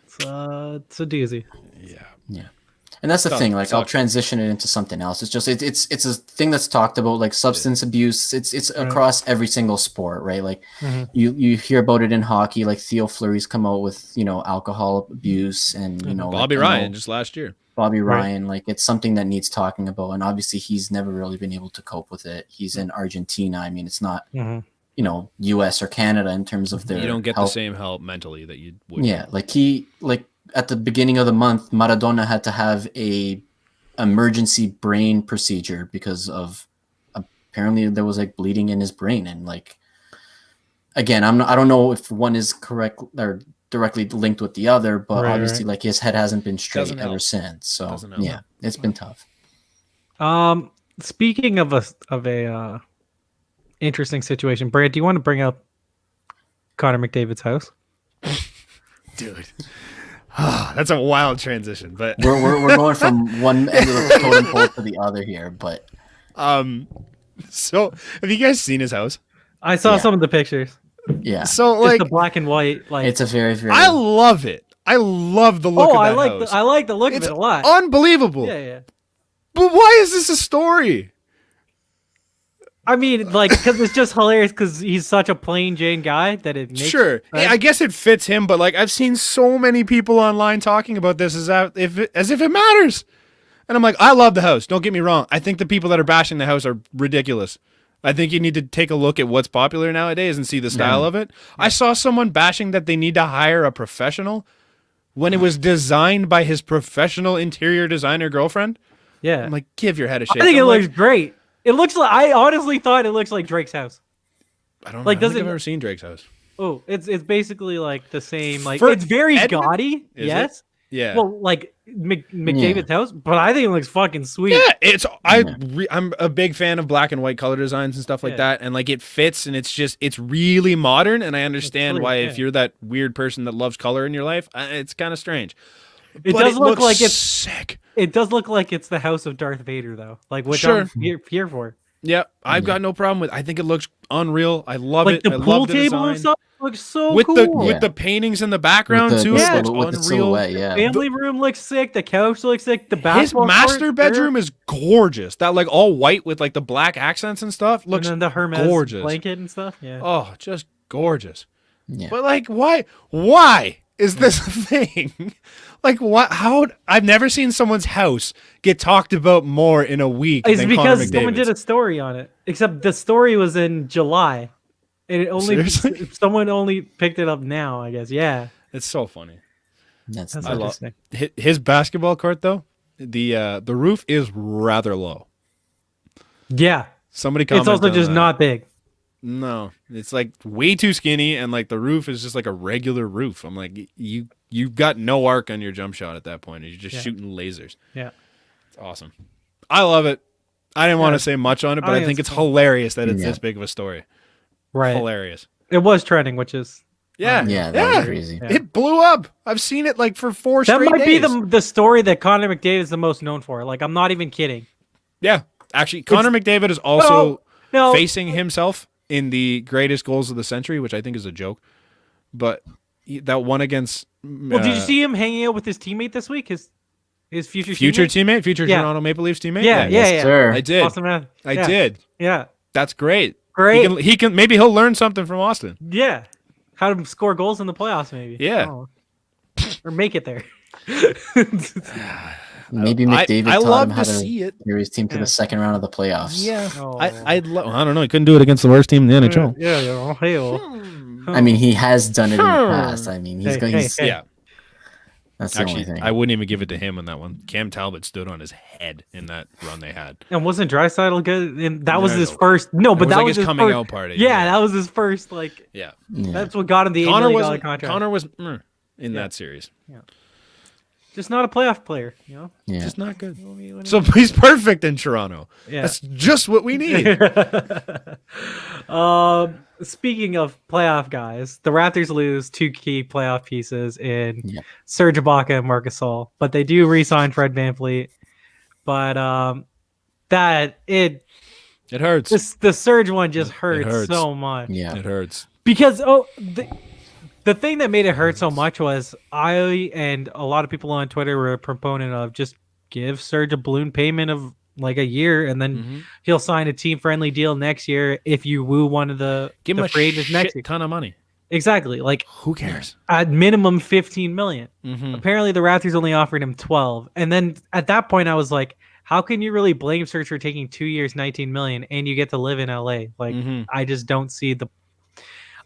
it's a doozy. Yeah. Yeah. And that's the thing. Like I'll transition it into something else. It's just it's a thing that's talked about, like substance abuse. It's across every single sport, right? Like you hear about it in hockey. Like Theo Fleury's come out with alcohol abuse, and Bobby Ryan just last year. Bobby Ryan, like it's something that needs talking about, and obviously he's never really been able to cope with it. He's in Argentina. I mean, it's not U.S. or Canada in terms of their you don't get help. The same help mentally that you would. Yeah, like at the beginning of the month, Maradona had to have a emergency brain procedure because of apparently there was like bleeding in his brain, and like again, I don't know if one is correct or directly linked with the other, but obviously like his head hasn't been straight ever since. So yeah, it's been tough. Speaking of a interesting situation, Brad, do you want to bring up Connor McDavid's house? Dude. That's a wild transition, but we're going from one end of the totem pole to the other here. But so have you guys seen his house? I saw some of the pictures. Yeah. So like the black and white, like it's a very, very. I love it. I love the look of that house. I like the look of it a lot. Unbelievable. Yeah. But why is this a story? I mean, like, because it's just hilarious because he's such a plain Jane guy that it makes Sure. I guess it fits him, but like I've seen so many people online talking about this as if it matters. And I'm like, I love the house. Don't get me wrong. I think the people that are bashing the house are ridiculous. I think you need to take a look at what's popular nowadays and see the style of it. Yeah. I saw someone bashing that they need to hire a professional when it was designed by his professional interior designer girlfriend. Yeah. I'm like, give your head a shake. I think it looks great. It looks like, I honestly thought it looks like Drake's house. I don't know. I don't think I've ever seen Drake's house. Oh, it's basically like the same. Like it's very gaudy. Yes. Yeah. Well, like McDavid's house, but I think it looks fucking sweet. Yeah, I'm a big fan of black and white color designs and stuff like that, and like it fits, and it's really modern, and I understand why if you're that weird person that loves color in your life, it's kind of strange. It does look like it's sick. It does look like it's the house of Darth Vader, though. Like which I'm here for. Yeah, I've got no problem with. I think it looks unreal. I love it. The pool table and stuff looks so cool. With the paintings in the background too. With unreal. the silhouette, yeah. Family room looks sick. The couch looks sick. The basketball His master bedroom is gorgeous. That like all white with like the black accents and stuff looks and then the Hermes gorgeous. blanket and stuff. Yeah. Oh, just gorgeous. Yeah. But like, why is this a thing? Like, what? How? I've never seen someone's house get talked about more in a week. It's than because Connor someone did a story on it. Except the story was in July, and someone only picked it up now. I guess. Yeah. It's so funny. That's interesting. His basketball court though, the roof is rather low. Yeah. Somebody commented. It's also just not big. No, it's like way too skinny, and like the roof is just like a regular roof. I'm like, you've got no arc on your jump shot at that point. You're just shooting lasers. Yeah, it's awesome. I love it. I didn't want to say much on it, but I think it's hilarious that it's this big of a story. Right, hilarious. It was trending, which is that was crazy. Yeah. It blew up. I've seen it like for 4 straight days. That might be the story that Connor McDavid is the most known for. Like, I'm not even kidding. Yeah, actually, Connor McDavid is also facing himself in the greatest goals of the century, which I think is a joke. But that one against... Well, did you see him hanging out with his teammate this week? His future teammate? Future Toronto Maple Leafs teammate? Yeah. Sir. I did. Awesome, man. I did. Yeah. That's great. Great. He can maybe he'll learn something from Austin. Yeah. How to score goals in the playoffs, maybe. Yeah. Or make it there. Maybe McDavid taught him how to see it. carry his team to the second round of the playoffs. Yeah. I don't know. He couldn't do it against the worst team in the NHL. I mean, he has done it in the past. I mean, yeah. That's the only thing. I wouldn't even give it to him on that one. Cam Talbot stood on his head in that run they had. And wasn't Draisaitl good? And that was his first. No, but that was his coming out party. Yeah, that was his first. Like, that's what got him the $8 million contract. Connor was in that series. Yeah. Just not a playoff player, you know? Yeah. Just not good. So he's perfect in Toronto. Yeah. That's just what we need. Speaking of playoff guys, the Raptors lose 2 key playoff pieces in Serge Ibaka and Marc Gasol, but they do re-sign Fred VanVleet. But it hurts. The Serge one just hurts so much. Yeah, it hurts. Because the thing that made it hurt so much was I and a lot of people on Twitter were a proponent of just give Serge a balloon payment of like a year, and then he'll sign a team-friendly deal next year if you woo one of the free agents next year. Ton of money. Exactly. Like, who cares? At minimum $15 million. Apparently, the Raptors only offered him 12. And then at that point, I was like, how can you really blame Serge for taking 2 years, $19 million, and you get to live in LA? Like, I just don't see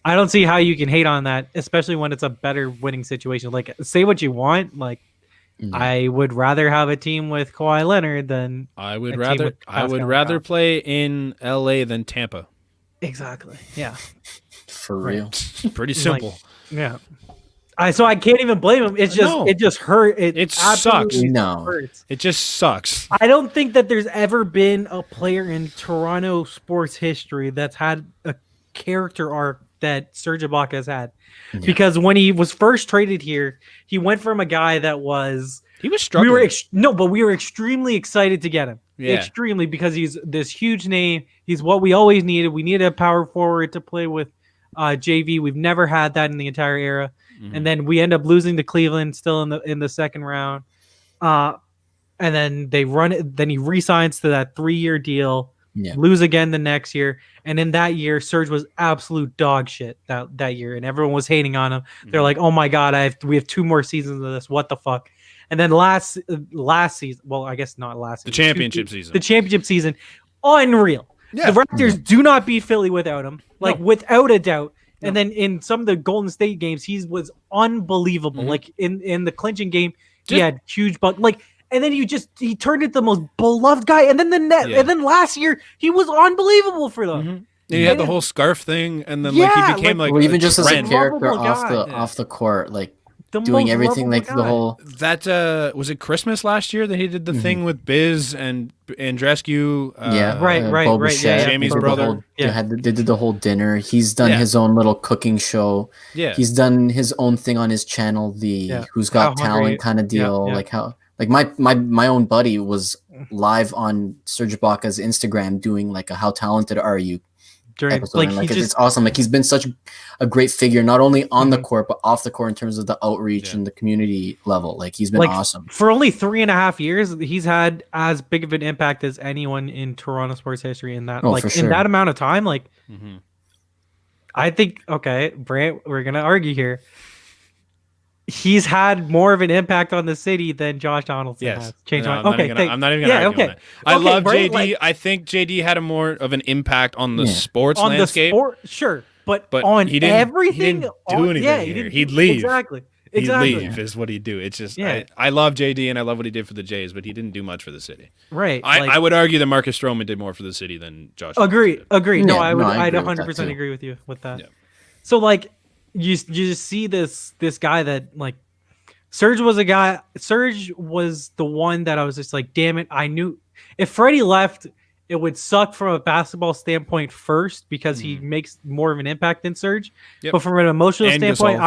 I don't see how you can hate on that, especially when it's a better winning situation. Like, say what you want. Like, I would rather have a team with Kawhi Leonard than I would rather play in LA than Tampa. Exactly. Yeah. For real. Pretty simple. Like, so I can't even blame him. It's just it just hurt. It sucks. Hurts. It just sucks. I don't think that there's ever been a player in Toronto sports history that's had a character arc that Serge Ibaka has had. Because when he was first traded here, he went from a guy that he was struggling. We were extremely excited to get him. Yeah. Extremely, because he's this huge name. He's what we always needed. We needed a power forward to play with JV. We've never had that in the entire era. And then we end up losing to Cleveland still in the second round. And then they run it. Then he re-signs to that 3-year deal. lose again the next year. And in that year, Serge was absolute dog shit that year, and everyone was hating on him. They're like, "Oh my god, we have 2 more seasons of this. What the fuck?" And then last season, well, I guess not last season, the championship season, unreal. Yeah. The Raptors do not beat Philly without him, without a doubt. No. And then in some of the Golden State games, he was unbelievable. Like in the clinching game, he had huge and then he turned into the most beloved guy. And then and then last year he was unblievable for them. And he had the whole scarf thing, and then he became even just as a character off the court, doing everything the whole. That was it Christmas last year that he did the thing with Biz and Andrescu. Right. Jamie's brother. They did the whole dinner. He's done his own little cooking show. Yeah, he's done his own thing on his channel, the Who's Got Talent kind of deal. My own buddy was live on Serge Ibaka's Instagram doing a How Talented Are You episode. It's awesome. He's been such a great figure, not only on the court but off the court in terms of the outreach and the community level. He's been awesome. For only 3.5 years, he's had as big of an impact as anyone in Toronto sports history in that in that amount of time. I think Brant, we're gonna argue here. He's had more of an impact on the city than Josh Donaldson has. I'm not even going to argue on that. I love JD. I think JD had more of an impact on the sports landscape. Sure, but on everything, he didn't do anything here. He'd leave. Exactly. He'd leave is what he'd do. It's just I love JD and I love what he did for the Jays, but he didn't do much for the city. Right. I would argue that Marcus Stroman did more for the city than Josh. Agree. No, I'd 100% agree with you with that. Yeah. So you just see this guy that Serge was the one that I was just damn it, I knew if Freddie left it would suck from a basketball standpoint first because he makes more of an impact than Serge. But from an emotional standpoint,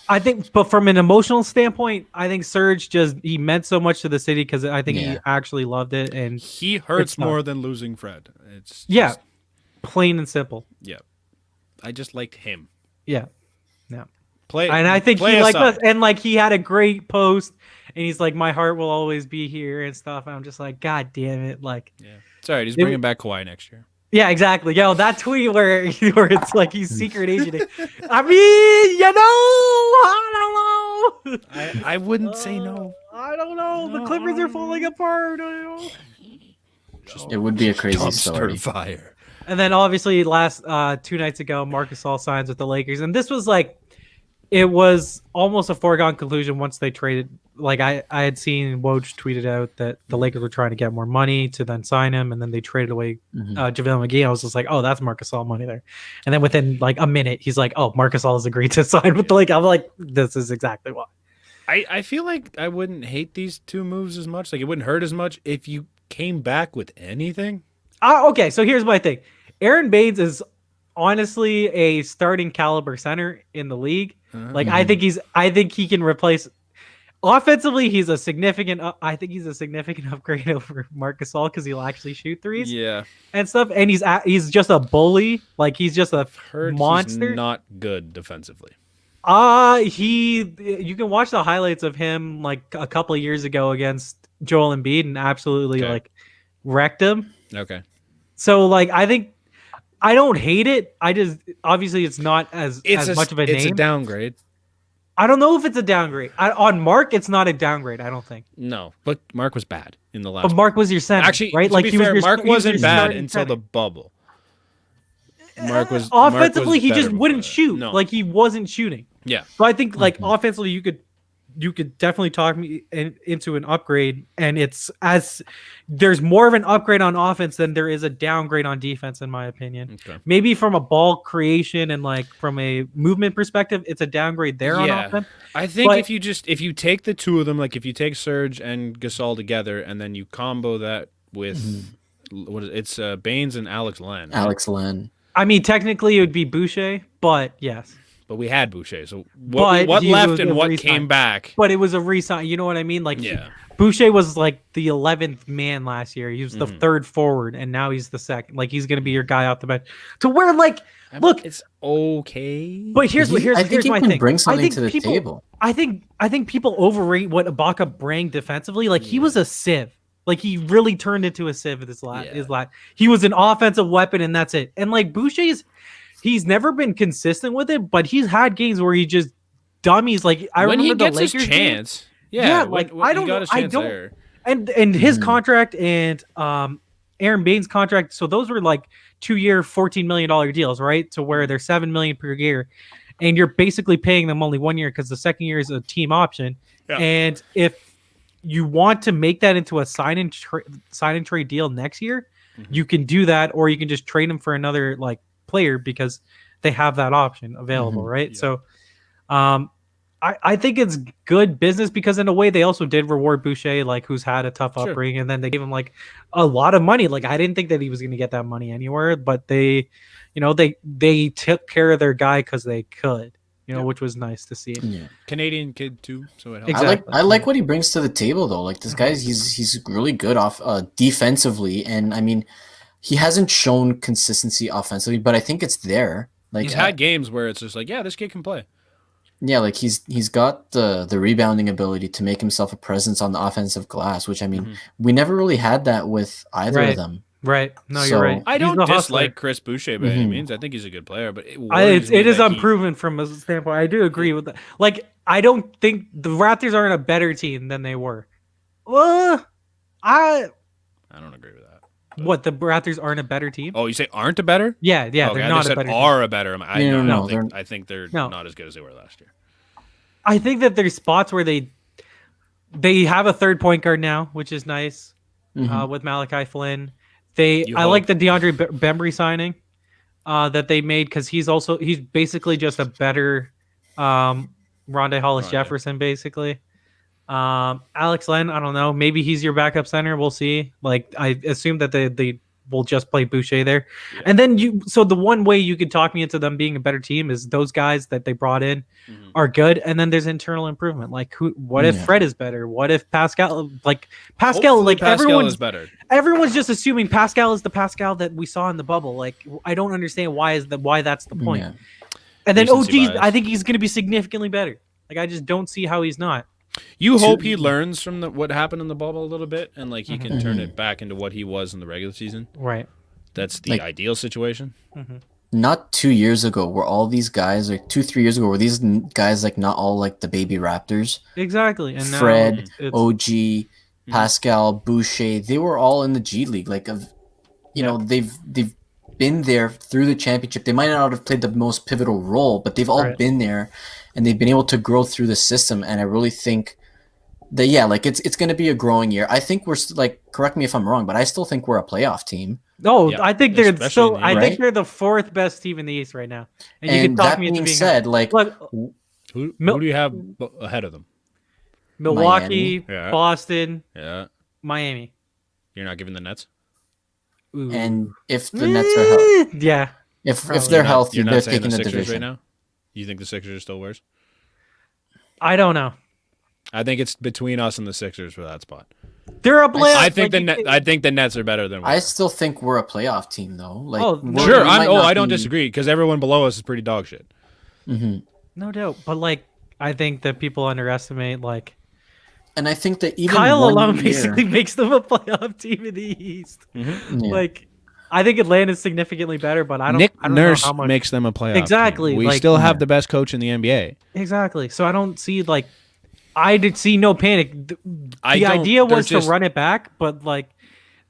I think, but from an emotional standpoint, I think Serge he meant so much to the city because I think he actually loved it, and he hurts more than losing Fred. It's plain and simple. Yeah. I just liked him. Yeah. And I think he liked us. And he had a great post, and he's like, "My heart will always be here" and stuff. And I'm just like, God damn it! It's all right. He's bringing back Kawhi next year. Yeah, exactly. Yo, that tweet where it's he's secret agent. I mean, I don't know. I wouldn't say no. I don't know. The Clippers are falling apart. It would be a crazy story. Fire. And then obviously last 2 nights ago, Marc Gasol signs with the Lakers. And this was it was almost a foregone conclusion once they traded. I had seen Woj tweeted out that the Lakers were trying to get more money to then sign him. And then they traded away JaVale McGee. I was just oh, that's Marc Gasol money there. And then within a minute, he's oh, Marc Gasol has agreed to sign with the Lakers. I'm this is exactly why. I feel like I wouldn't hate these 2 moves as much. It wouldn't hurt as much if you came back with anything. Okay, so here's my thing. Aron Baynes is honestly a starting caliber center in the league. I think he can replace offensively. He's a significant upgrade over Marc Gasol because he'll actually shoot threes. Yeah, and stuff. And he's just a bully. He's just a monster. He's not good defensively. You can watch the highlights of him a couple of years ago against Joel Embiid and absolutely wrecked him. Okay. So I think. I don't hate it. I just obviously it's not as much of a name. It's a downgrade. I don't know if it's a downgrade. On Mark, it's not a downgrade. I don't think. No, but Mark was bad in the last. But Mark was your center, actually, right? To be fair, Mark wasn't bad until the bubble. Mark was offensively. He just wouldn't shoot. No. He wasn't shooting. Yeah. So I think offensively, you could definitely talk me into an upgrade, and there's more of an upgrade on offense than there is a downgrade on defense, in my opinion. Okay. Maybe from a ball creation and from a movement perspective, it's a downgrade there on offense. I think if you take the 2 of them, if you take Serge and Gasol together, and then you combo that with it's Baynes and Alex Len. Alex Len. I mean, technically it would be Boucher, but yes. But we had Boucher, so what left and what came back? But it was a re-sign. You know what I mean? Boucher was the 11th man last year. He was the 3rd forward, and now he's the 2nd. He's going to be your guy off the bench. To where look, it's okay. But here's my thing. Bring something to the table. I think people overrate what Ibaka bring defensively. He was a sieve. Like he really turned into a Civ with his last. He was an offensive weapon, and that's it. And like Boucher's, he's never been consistent with it, but he's had games where he just dummies. Like I when remember he gets the Lakers his chance. game. Yeah, like when I don't know. I don't. There. And his contract and Aron Baynes' contract. So those were like 2-year, $14 million deals, right? To where they're $7 million per year, and you're basically paying them only 1 year because the second year is a team option. Yeah. And if you want to make that into a sign and trade deal next year, you can do that, or you can just trade them for another like player because they have that option available, right? Yeah. So, I think it's good business because in a way they also did reward Boucher, like who's had a tough upbringing, and then they gave him like a lot of money. Like I didn't think that he was going to get that money anywhere, but they took care of their guy because they could. Which was nice to see. Yeah. Canadian kid too, so it helps. Exactly. I like what he brings to the table though. Like this guy, he's really good off defensively, and I mean, he hasn't shown consistency offensively, but I think it's there. Like he's had games where it's just like, yeah, this kid can play. Yeah, like he's got the rebounding ability to make himself a presence on the offensive glass, which I mean, we never really had that with either of them. Right. No, you're right. I don't dislike Chris Boucher by any means. I think he's a good player, but it is unproven from a standpoint. I do agree with that. Like, I don't think the Raptors aren't a better team than they were. Well, I don't agree with that. But. What, the Raptors aren't a better team? Oh, you say aren't a better? Yeah, okay, they're not a better team. Are a better. I think they're not as good as they were last year. I think that there's spots where they have a third point guard now, which is nice with Malachi Flynn. I like the DeAndre Bembry signing that they made because he's basically just a better Rondae Hollis Jefferson, basically. Alex Len, I don't know. Maybe he's your backup center. We'll see. Like I assume that they will just play Boucher there. Yeah. And then so the one way you could talk me into them being a better team is those guys that they brought in are good. And then there's internal improvement. Like what if Fred is better? What if Pascal, everyone's better. Everyone's just assuming Pascal is the Pascal that we saw in the bubble. Like I don't understand why that's the point. Yeah. And then I think he's going to be significantly better. Like I just don't see how he's not. You hope he learns from what happened in the bubble a little bit, and like he can turn it back into what he was in the regular season. Right. That's the ideal situation. Not 2 years ago were all these guys, like 2-3 years ago, were these guys like not all like the baby Raptors? Exactly. And Fred, OG, Pascal, Boucher, they were all in the G League. Like, they've been there through the championship. They might not have played the most pivotal role, but they've all been there. And they've been able to grow through the system, and I really think that it's going to be a growing year. I think we're correct me if I'm wrong, but I still think we're a playoff team. No, I think they're I think they're the fourth best team in the East right now. And you can talk me into being said, who do you have ahead of them? Milwaukee, Boston, Miami. You're not giving the Nets? Ooh. And if the Nets are healthy, if they're healthy, they're taking the division right now. You think the Sixers are still worse? I don't know. I think it's between us and the Sixers for that spot. They're a playoff. I think the Nets are better than we are. I still think we're a playoff team, though. Sure. I don't disagree because everyone below us is pretty dog shit. No doubt, but I think that people underestimate and I think that even Kyle alone basically makes them a playoff team in the East. I think Atlanta's significantally better, but I don't know how much makes them a playoff. Exactly. Team. We still have the best coach in the NBA. Exactly. So I don't see I did see no panic. The idea was to run it back, but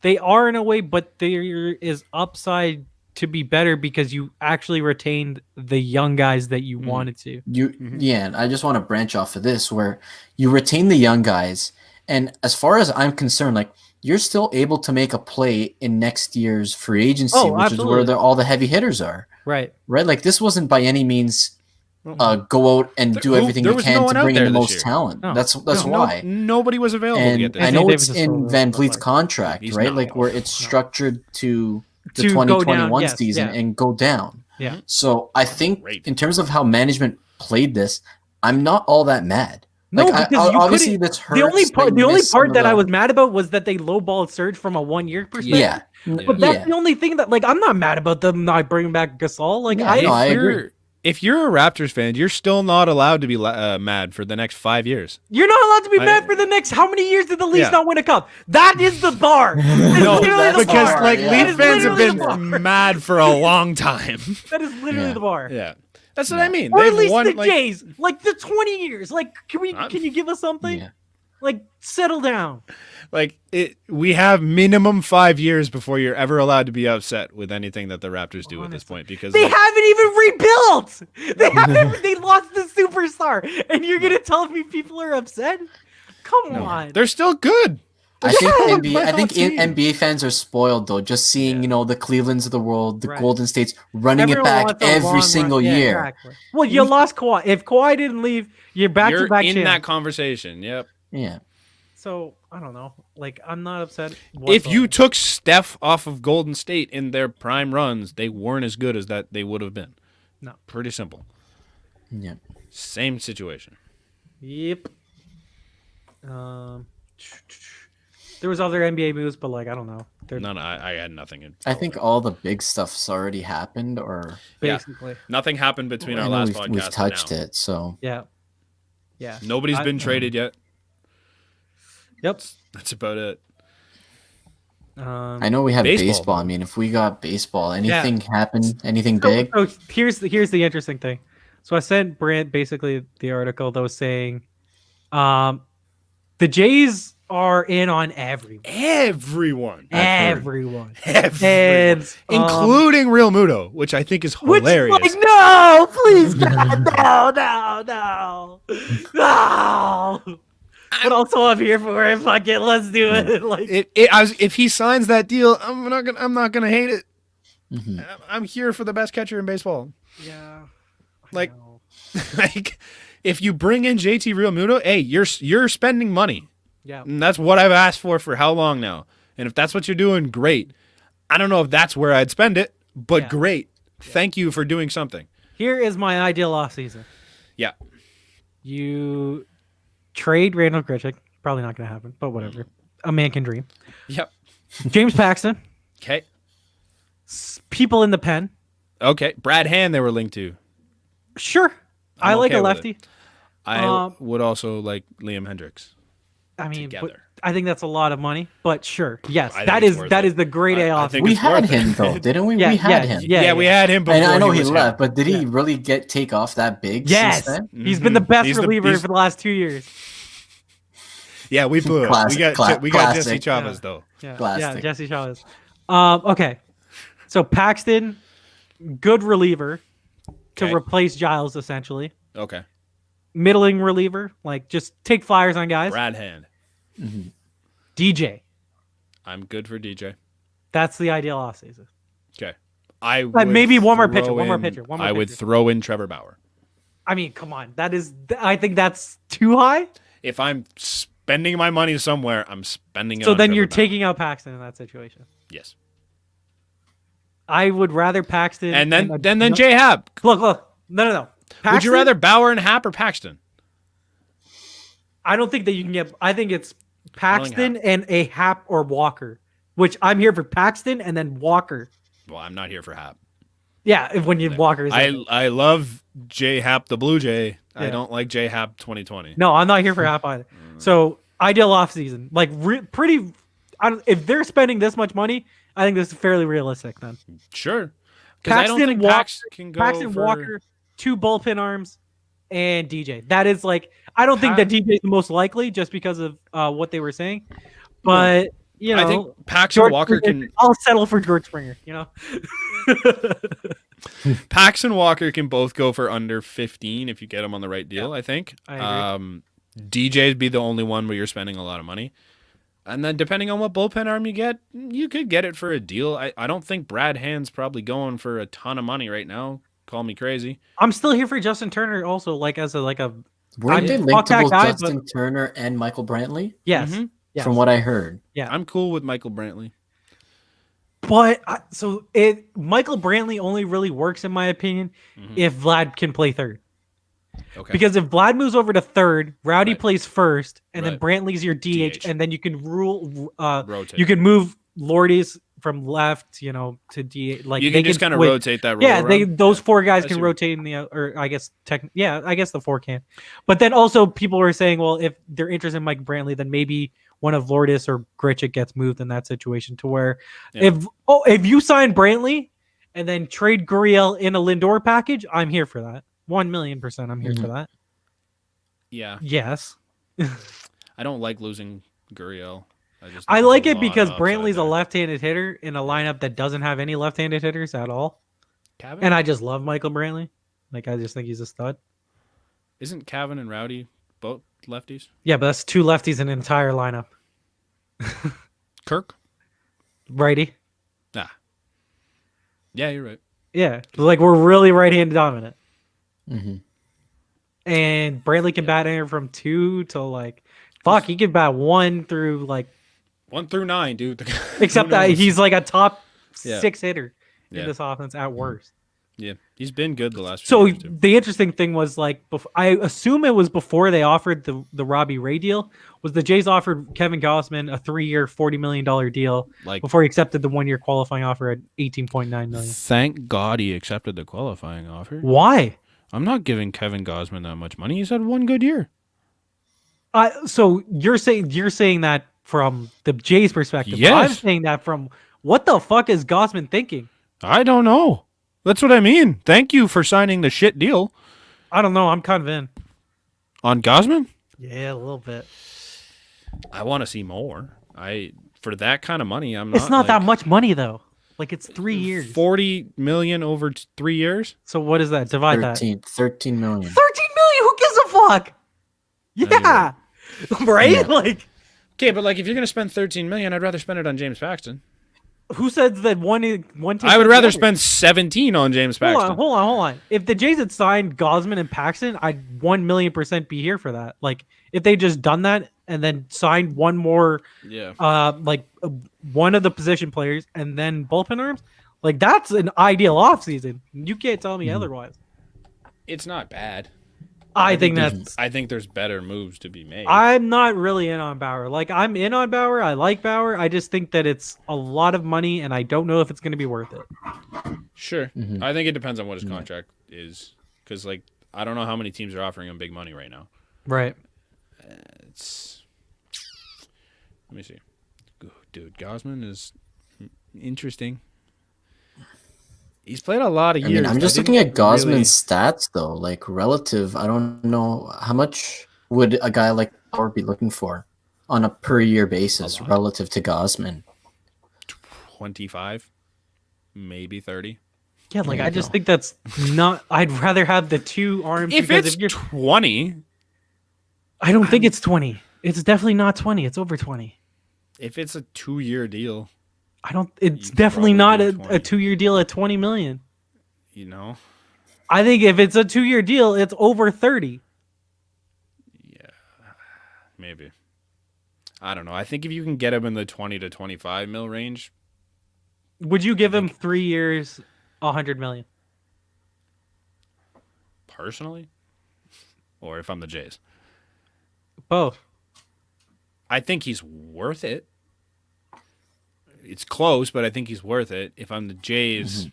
they are in a way, but there is upside to be better because you actually retained the young guys that you wanted to. And I just want to branch off of this where you retain the young guys, and as far as I'm concerned, you're still able to make a play in next year's free agency, which is where all the heavy hitters are. Right. Right. This wasn't by any means go out and do everything you can to bring in the most talent. No. That's why. Nobody was available. And I know it's in Van Vliet's contract, right? Where it's structured to the 2021 season and go down. Yeah. So I think in terms of how management played this, I'm not all that mad. No, because obviously this hurts. The only part that I was mad about was that they lowballed Serge from a 1 year perspective. Yeah. But that's the only thing that I'm not mad about them not bringing back Gasol. I agree. if you're a Raptors fan, you're still not allowed to be mad for the next 5 years. You're not allowed to be mad for the next. How many years did the Leafs not win a cup? That is the bar. No, because Leaf fans have been mad for a long time. That is literally the bar. Yeah, that's what I mean. Or at least the Jays, like the 20 years. Like, can you give us something? Yeah. Like, settle down. Like we have minimum 5 years before you're ever allowed to be upset with anything that the Raptors do at this point, because they haven't even rebuilt. They lost the superstar, and you're gonna tell me people are upset? Come on, they're still good. I think NBA fans are spoiled though, just seeing the Clevelands of the world, the Golden States running it back every single year. Exactly. Well, you lost Kawhi. If Kawhi didn't leave, you're back-to-back in that conversation. Yep. Yeah. So, I don't know. Like, I'm not upset. If you took Steph off of Golden State in their prime runs, they weren't as good as that they would have been. No. Pretty simple. Yeah. Same situation. Yep. There was other NBA moves, but, like, I don't know. I had nothing. I think all the big stuff's already happened, or... Basically. Nothing happened between our last podcast We've touched it, so... Yeah. Yeah. Nobody's been traded yet. Yep. That's about it. I know we have baseball. I mean, if we got baseball, anything happen, anything big? So here's the interesting thing. So I sent Brant basically the article that was saying the Jays are in on everyone. Everyone. And, including Real Muto, which I think is hilarious. Which, like, no, please, God, no. But also I'm here for it. Fuck it, let's do it. Like, if he signs that deal, I'm not gonna hate it. Mm-hmm. I'm here for the best catcher in baseball. Yeah. Like if you bring in JT Real Muto, hey, you're spending money. Yeah. And that's what I've asked for how long now? And if that's what you're doing, great. I don't know if that's where I'd spend it, but great. Yeah. Thank you for doing something. Here is my ideal offseason. Yeah. You trade Randall Grichuk. Probably not going to happen, but whatever. A man can dream. Yep. James Paxton. Okay. People in the pen. Okay. Brad Hand they were linked to. Sure. I like a lefty. I would also like Liam Hendricks. I mean, I think that's a lot of money, but sure. Yes, that is the great A off. We had him though, didn't we? Yeah, we had him. Yeah, we had him before. And I know he left, but did he really take off that big? Yes, since then? He's been the best reliever for the last 2 years. Yeah, we blew it. We got Jesse Chavez though. Yeah, Jesse Chavez. Okay, so Paxton, good reliever to replace Giles essentially. Okay. Middling reliever, like just take flyers on guys. Brad Hand. Mm-hmm. DJ. I'm good for DJ. That's the ideal offseason. Okay. Maybe one more pitcher. I would throw in Trevor Bauer. I mean, come on. I think that's too high. If I'm spending my money somewhere, I'm spending it so on then Trevor you're Bauer. taking out Paxton in that situation. Yes. I would rather Paxton. And then J Happ. Look. No. Paxton, would you rather Bauer and Happ or Paxton? I don't think that you can get. I think it's Paxton and a Happ or Walker, which I'm here for Paxton and then Walker. Well, I'm not here for Happ. Yeah, when you Walker. I love J Happ the Blue Jay. Yeah. I don't like J Happ 2020. No, I'm not here for Happ either. So ideal offseason, like pretty. If they're spending this much money, I think this is fairly realistic. Then sure, because I don't think Paxton Walker, 2 bullpen arms, and DJ. That is like I don't think that DJ is the most likely just because of what they were saying, but I think Paxton Walker can. I'll settle for George Springer. Paxton Walker can both go for under 15 if you get them on the right deal. I think. I agree. DJ'd be the only one where you're spending a lot of money. And then depending on what bullpen arm you get, you could get it for a deal. I don't think Brad Hand's probably going for a ton of money right now. Call me crazy. I'm still here for Justin Turner also, like as a Weren't they linked to both Justin Turner and Michael Brantley? Yes. Mm-hmm. Yes. From what I heard. Yeah. I'm cool with Michael Brantley. But Michael Brantley only really works, in my opinion, if Vlad can play third. Okay. Because if Vlad moves over to third, Rowdy plays first, and then Brantley's your DH, and then you can rotate. You can move Lourdes from left, to D. Like you they can just kind of switch. rotate that. Yeah, around. those four guys can rotate in the, or I guess I guess the four can. But then also people were saying, well, if they're interested in Mike Brantley, then maybe one of Lourdes or Gritchick gets moved in that situation to where if you sign Brantley and then trade Gurriel in a Lindor package, I'm here for that. 1,000,000%, I'm here for that. Yeah. Yes. I don't like losing Gurriel. I like it because Brantley's a left-handed hitter in a lineup that doesn't have any left-handed hitters at all. Cavan? And I just love Michael Brantley. Like, I just think he's a stud. Isn't Cavan and Rowdy both lefties? Yeah, but that's two lefties in an entire lineup. Kirk? Righty. Nah. Yeah, you're right. Yeah. Like, we're really right-handed dominant. Mm-hmm. And Brantley can bat anywhere from 2 to, like... Fuck, he can bat 1 through, like... 1 through 9, dude. Except that he's, like, a top 6 hitter in this offense at worst. Yeah, he's been good the last few years, too. The interesting thing was, like, I assume it was before they offered the Robbie Ray deal, was the Jays offered Kevin Gausman a 3-year, $40 million deal before he accepted the 1-year qualifying offer at $18.9 million. Thank God he accepted the qualifying offer. Why? I'm not giving Kevin Gausman that much money. He's had 1 good year. So you're saying that from the Jays' perspective. Yes. I'm saying that from what the fuck is Gausman thinking? I don't know. That's what I mean. Thank you for signing the shit deal. I don't know. I'm kind of in. On Gausman? Yeah, a little bit. I want to see more. For that kind of money, I'm not. It's not that much money though. Like it's 3 years. 40 million over 3 years. So what is that? Divide 13 million. 13 million. Who gives a fuck? Yeah. Right? Yeah. Like, okay, but like if you're gonna spend 13 million, I'd rather spend it on James Paxton. Who says that one? I would rather spend 17 on James Paxton. Hold on. If the Jays had signed Gausman and Paxton, I'd 1,000,000% be here for that. Like if they just done that and then signed one more, one of the position players and then bullpen arms, like that's an ideal offseason. You can't tell me otherwise. It's not bad. I think there's better moves to be made. I'm not really in on Bauer. Like I'm in on Bauer. I like Bauer. I just think that it's a lot of money, and I don't know if it's going to be worth it. Sure, I think it depends on what his contract is, because like I don't know how many teams are offering him big money right now. Right. Let me see, dude. Gausman is interesting. He's played a lot of years. I mean, I'm just looking at Gausman's stats, though. Like, relative, I don't know how much would a guy like Bauer be looking for on a per-year basis relative to Gausman? 25, maybe 30. Yeah, like, I just think that's not... I'd rather have the 2 arms. If it's 20... I don't think it's 20. It's definitely not 20. It's over 20. If it's a 2-year deal... It's definitely not a 2-year deal at 20 million. You know? I think if it's a 2-year deal, it's over 30. Yeah. Maybe. I don't know. I think if you can get him in the 20 to 25 mil range. Would you give him 3 years, 100 million? Personally? Or if I'm the Jays? Both. I think he's worth it. It's close, but I think he's worth it. If I'm the Jays,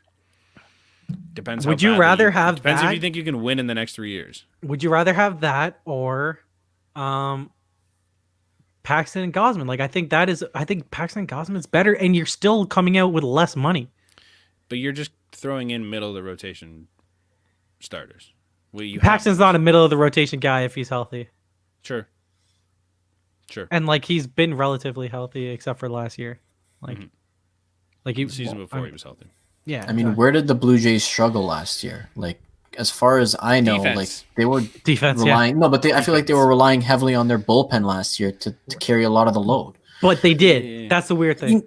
depends. Would you rather have depends that? If you think you can win in the next 3 years. Would you rather have that or, Paxton and Gausman? Like I think Paxton and Gausman's better, and you're still coming out with less money. But you're just throwing in middle of the rotation starters. Paxton's not a middle of the rotation guy if he's healthy. Sure. And like he's been relatively healthy except for last year. Like the season before he was healthy. Yeah. I mean, where did the Blue Jays struggle last year? Like, as far as I know, defense. like they were defense relying. Yeah. No, but I feel like they were relying heavily on their bullpen last year to carry a lot of the load. But they did. Yeah. That's the weird thing.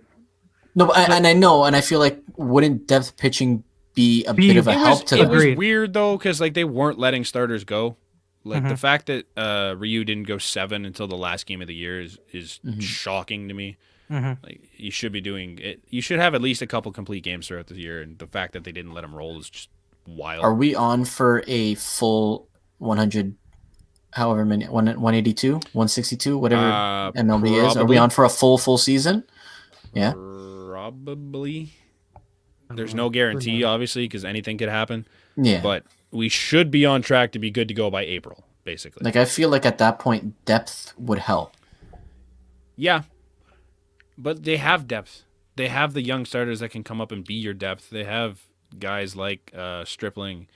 I know, and I feel like wouldn't depth pitching be a bit of a help to them? It was weird though, because like they weren't letting starters go. Like the fact that Ryu didn't go 7 until the last game of the year is shocking to me. Like you should be doing it. You should have at least a couple complete games throughout the year, and the fact that they didn't let him roll is just wild. Are we on for a full 100, however many, 182, 162, whatever MLB is? Are we on for a full season? Yeah. probably. There's no guarantee, obviously, because anything could happen. Yeah. But we should be on track to be good to go by April, basically. Like, I feel like at that point, depth would help. Yeah. But they have depth. They have the young starters that can come up and be your depth. They have guys like Stripling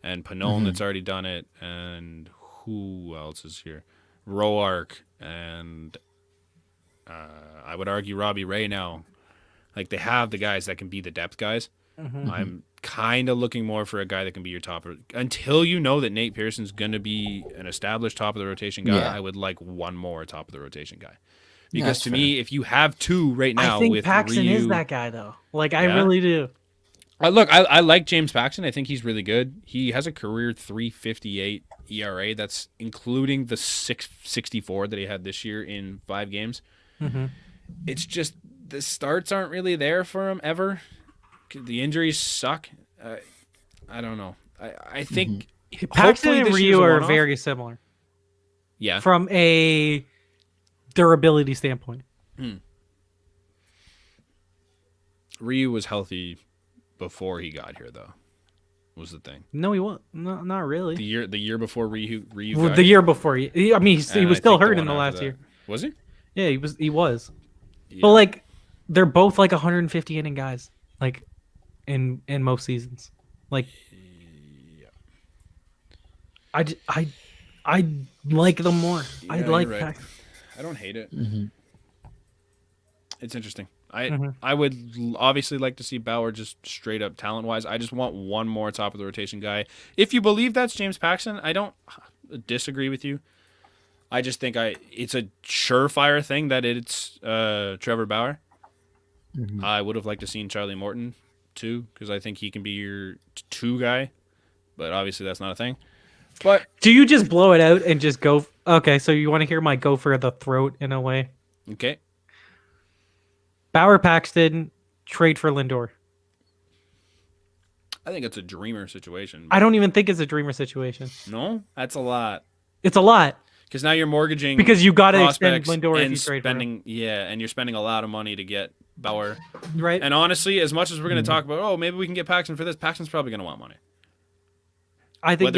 and Panone that's already done it. And who else is here? Roark and I would argue Robbie Ray now. Like, they have the guys that can be the depth guys. I'm kind of looking more for a guy that can be your top. Until you know that Nate Pearson's going to be an established top of the rotation guy, I would like one more top of the rotation guy. Because to me, if you have two right now, I think with Paxton Ryu, is that guy though. Like, I really do. Look, I like James Paxton. I think he's really good. He has a career 3.58 ERA. That's including the 6.64 that he had this year in 5 games. It's just the starts aren't really there for him ever. The injuries suck. I don't know. I think Paxton and Ryu are very similar. Yeah. From a durability standpoint. Ryu was healthy before he got here, though. Was the thing? No, he wasn't. No, not really. The year before Ryu got the year before he was still hurt in the last year. Was he? Yeah, he was. Yeah. But like, they're both like 150 inning guys. Like, in most seasons. Like, I like them more. Yeah, I like right. Paxton. I don't hate it. It's interesting. I would obviously like to see Bauer just straight up talent wise. I just want one more top of the rotation guy. If you believe that's James Paxton, I don't disagree with you. I just think it's a surefire thing that it's Trevor Bauer. I would have liked to seen Charlie Morton too, because I think he can be your 2 guy, but obviously that's not a thing. But do you just blow it out and just go? Okay, so you want to hear my go for the throat in a way? Okay. Bauer, Paxton, trade for Lindor. I think it's a dreamer situation. I don't even think it's a dreamer situation. No, that's a lot. It's a lot. Because now you're mortgaging because you got to extend Lindor if you trade for him. Yeah, and you're spending a lot of money to get Bauer. Right. And honestly, as much as we're going to talk about, maybe we can get Paxton for this, Paxton's probably going to want money. I think,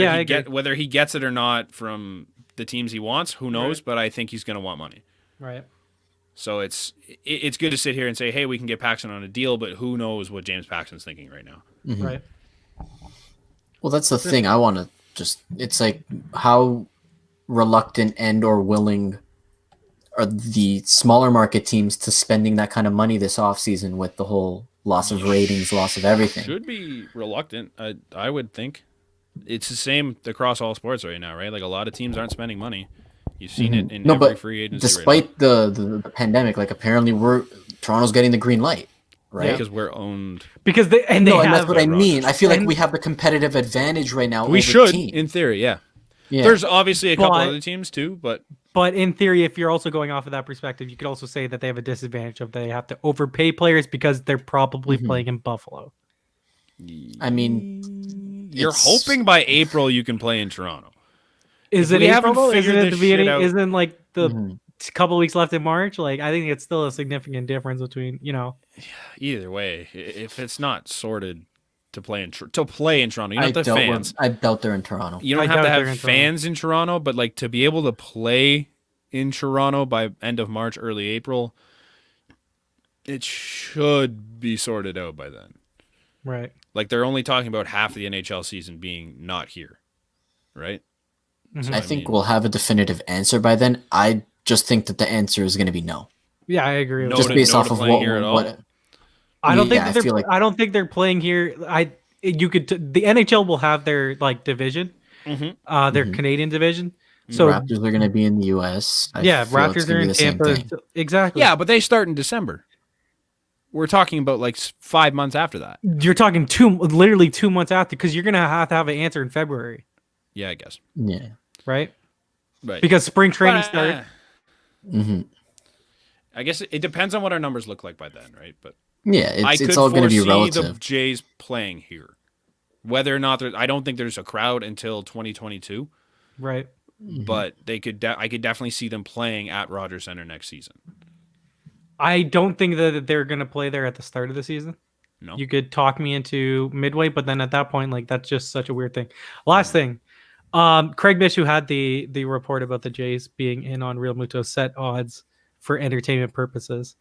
whether he gets it or not from the teams he wants, who knows? Right. But I think he's going to want money. Right. So it's good to sit here and say, hey, we can get Paxton on a deal, but who knows what James Paxton's thinking right now. Right. Well, that's the thing. I want to it's like how reluctant and or willing are the smaller market teams to spending that kind of money this offseason with the whole loss of ratings, loss of everything. Should be reluctant, I would think. It's the same across all sports right now, right? Like, a lot of teams aren't spending money. You've seen it in every free agency. Despite the pandemic, like, apparently Toronto's getting the green light, right? Yeah, because we're owned. Because and that's what I mean. I feel like we have the competitive advantage right now. We should, in theory, yeah. There's obviously a couple other teams too, but in theory, if you're also going off of that perspective, you could also say that they have a disadvantage of they have to overpay players because they're probably playing in Buffalo. I mean, you're hoping by April you can play in Toronto. Is it April? Isn't it the beginning? Isn't like the couple of weeks left in March? Like, I think it's still a significant difference between, Either way, if it's not sorted to play in Toronto, you don't have fans. I doubt they're in Toronto. You don't have to have fans in Toronto, but like to be able to play in Toronto by end of March, early April, it should be sorted out by then. Right. Like, they're only talking about half the NHL season being not here, right? So, I think we'll have a definitive answer by then. I just think that the answer is going to be no. Yeah, I agree. Just based off of what I don't think they're playing here. The NHL will have their division, their Canadian division. So Raptors are going to be in the US. Raptors are in Tampa. Exactly. Yeah, but they start in December. We're talking about 5 months after that. You're talking literally 2 months after, because you're going to have an answer in February. Yeah, I guess. Yeah. Right? Because spring training started. I guess it depends on what our numbers look like by then, right? But yeah, it's all going to be relative. The Jays playing here. Whether or not I don't think there's a crowd until 2022. Right. But I could definitely see them playing at Rogers Center next season. I don't think that they're gonna play there at the start of the season. No. You could talk me into midway, but then at that point, like that's just such a weird thing. Last thing, Craig Bish, who had the report about the Jays being in on Real Muto, set odds for entertainment purposes.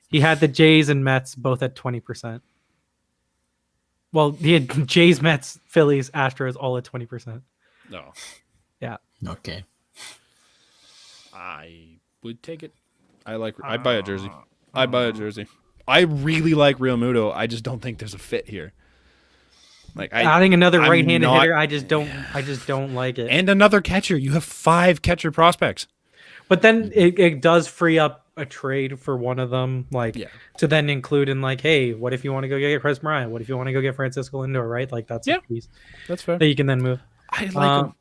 He had the Jays and Mets both at 20%. Well, he had Jays, Mets, Phillies, Astros all at 20%. No. Yeah. Okay. I would take it. I'd buy a jersey. I'd buy a jersey. I really like Real Muto. I just don't think there's a fit here. Like adding another right-handed hitter, I just don't like it. And another catcher. You have 5 catcher prospects. But then it does free up a trade for one of them, to then include in like, hey, what if you want to go get Chris Bryant? What if you want to go get Francisco Lindor? Right? Like that's a piece. That's fair. That you can then move. I like him.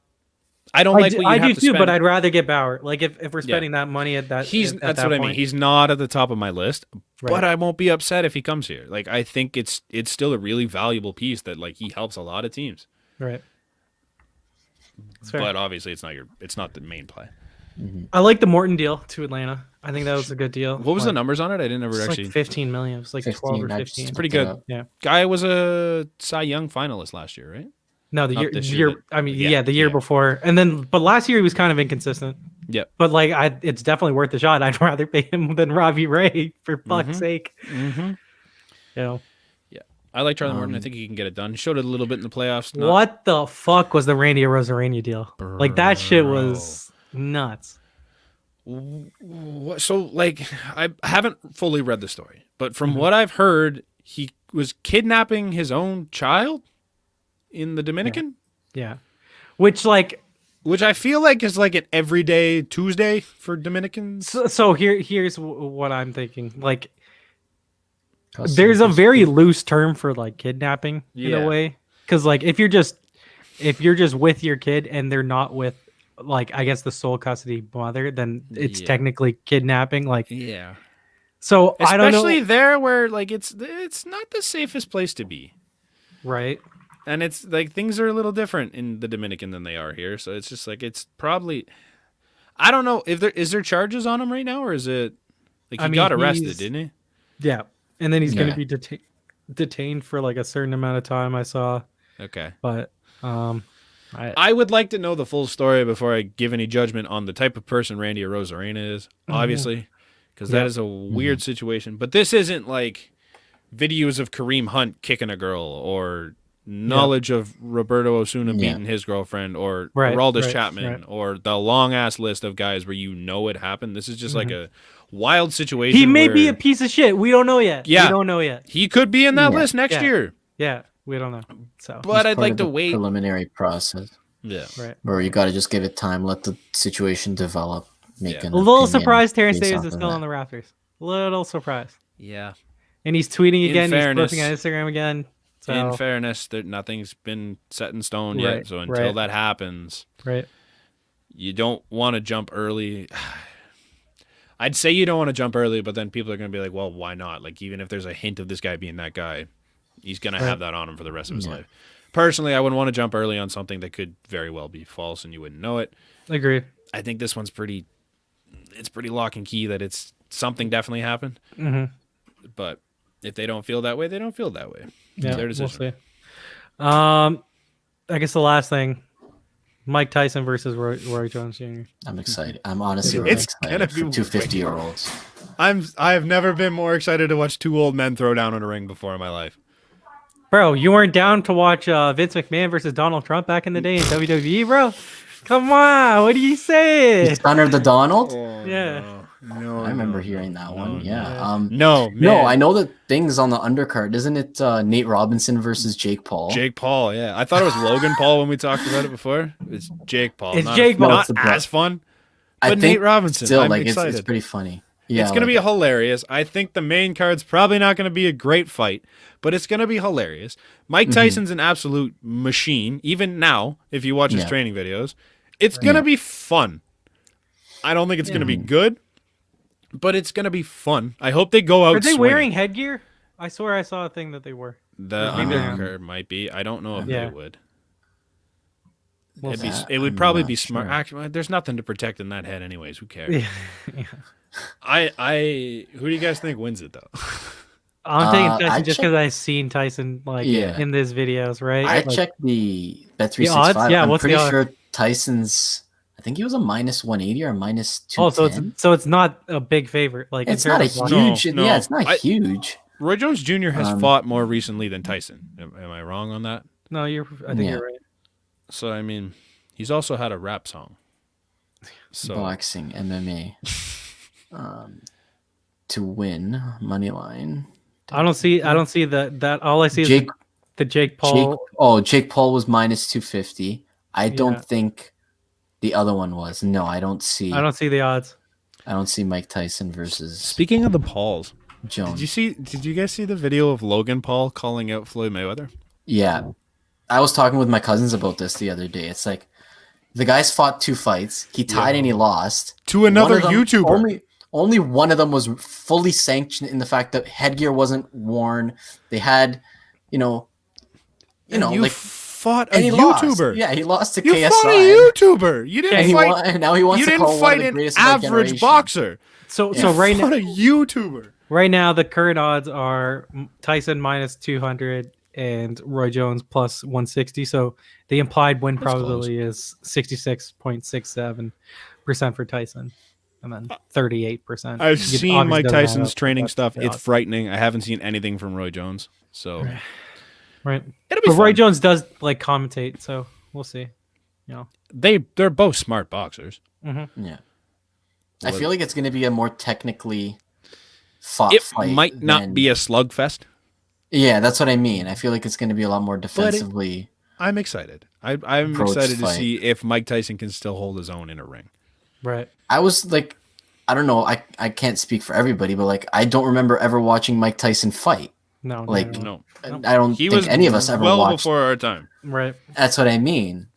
I don't like what you have to spend. I do too, but I'd rather get Bauer. Like if we're spending that money at that, that's what I mean. He's not at the top of my list, but I won't be upset if he comes here. Like I think it's still a really valuable piece that like he helps a lot of teams. Right. But obviously it's not the main play. Mm-hmm. I like the Morton deal to Atlanta. I think that was a good deal. What was the numbers on it? I didn't ever actually. Like 15 million. It was like 12 or 15. It's pretty good. Yeah. Guy was a Cy Young finalist last year, right? No, the year before, and then but last year he was kind of inconsistent. Yep. But like, it's definitely worth the shot. I'd rather pay him than Robbie Ray for fuck's sake. Mm-hmm. You know. Yeah, I like Charlie Morton. I think he can get it done. Showed it a little bit in the playoffs. What the fuck was the Randy Arozarena deal? Bro. Like that shit was nuts. So like, I haven't fully read the story, but from what I've heard, he was kidnapping his own child in the Dominican. Yeah. Which I feel like is like an everyday Tuesday for Dominicans. So here's what I'm thinking. Like, there's a very loose term for like kidnapping in a way, because like if you're just with your kid and they're not with like I guess the sole custody mother, then it's technically kidnapping. Like So especially I don't know. there where like it's not the safest place to be. Right. And it's like things are a little different in the Dominican than they are here. So it's just like it's probably I don't know if there is there charges on him right now, or is it like he got arrested, didn't he? Yeah. And then he's going to be detained for like a certain amount of time, I saw. Okay. But I would like to know the full story before I give any judgment on the type of person Randy Arozarena is, obviously, because that is a weird situation. But this isn't like videos of Kareem Hunt kicking a girl or knowledge of Roberto Osuna beating his girlfriend or Aroldis Chapman or the long ass list of guys where you know it happened. This is just like a wild situation. He may be a piece of shit. We don't know yet. Yeah. We don't know yet. He could be in that list next year. Yeah. We don't know. So, but I'd like to wait. Preliminary process. Yeah. Right. Where you got to just give it time, let the situation develop. A little surprised Terrence Davis is still on the Raptors. A little surprised. Yeah. And he's tweeting again. He's posting on Instagram again. So. In fairness, nothing's been set in stone yet. So until that happens, you don't want to jump early. I'd say you don't want to jump early, but then people are going to be like, well, why not? Like, even if there's a hint of this guy being that guy, he's going to have that on him for the rest of his life. Personally, I wouldn't want to jump early on something that could very well be false and you wouldn't know it. Agreed. I think this one's pretty lock and key that it's something definitely happened. Mm-hmm. But if they don't feel that way, they don't feel that way. Yeah, we'll see. I guess the last thing, Mike Tyson versus Roy Jones Jr. I'm excited. I'm honestly really excited for two 50-year-olds. I have never been more excited to watch two old men throw down in a ring before in my life. Bro, you weren't down to watch Vince McMahon versus Donald Trump back in the day in WWE, bro? Come on, what do you say? The son of the Donald? No, I remember hearing that one. Yeah. No, I know the things on the undercard. Isn't it Nate Robinson versus Jake Paul? Jake Paul, yeah. I thought it was Logan Paul when we talked about it before. It's Jake Paul. It's Jake Paul. Not as fun. But Nate Robinson, still, I'm excited. It's pretty funny. Yeah, it's going to be hilarious. I think the main card's probably not going to be a great fight, but it's going to be hilarious. Mike Tyson's an absolute machine, even now, if you watch his training videos. It's going to be fun. I don't think it's going to be good, but it's going to be fun. I hope they go out Are they swinging. wearing headgear? I swear I saw a thing that they were. The undercard might be. I don't know if they would. It would probably be smart. Sure. Actually, there's nothing to protect in that head anyways. Who cares? Who do you guys think wins it though? I'm taking Tyson just because I've seen Tyson in these videos, right? I checked the Bet365. Yeah, I'm what's pretty the odds? sure Tyson's. I think he was a -180 or -210. So it's not a big favorite. Like it's not a huge. No. Yeah, it's not huge. Roy Jones Jr. has fought more recently than Tyson. Am I wrong on that? No, I think you're right. So I mean, he's also had a rap song. So boxing, MMA, to win money line. I don't see that. All I see is the Jake Paul. Jake Paul was -250. I don't think the other one was. No, I don't see the odds. I don't see Mike Tyson versus. Speaking of the Pauls, Jones. Did you guys see the video of Logan Paul calling out Floyd Mayweather? Yeah, I was talking with my cousins about this the other day. It's like the guys fought 2 fights. He tied and he lost to another YouTuber. Only one of them was fully sanctioned in the fact that headgear wasn't worn. They had, you fought a Lost. YouTuber. Yeah, he lost to you KSI. You fought a YouTuber. You didn't fight. Now he wants you to didn't call fight one of the an greatest average boxer. So right now, a YouTuber. Right now, the current odds are Tyson -200 and Roy Jones +160. So the implied win probability is 66.67% for Tyson, and then 38%. I've seen Mike Tyson's training stuff. It's frightening. I haven't seen anything from Roy Jones. So, right. It'll be fun. Roy Jones does commentate, so we'll see. They're both smart boxers. Mm-hmm. Yeah, I feel like it's going to be a more technically fought fight. It might not be a slugfest. Yeah, that's what I mean. I feel like it's going to be a lot more defensively. I'm excited. I'm excited to see if Mike Tyson can still hold his own in a ring. Right. I was like, I don't know. I can't speak for everybody, but I don't remember ever watching Mike Tyson fight. No. No. I don't think any of us ever watched. Before our time. Right. That's what I mean.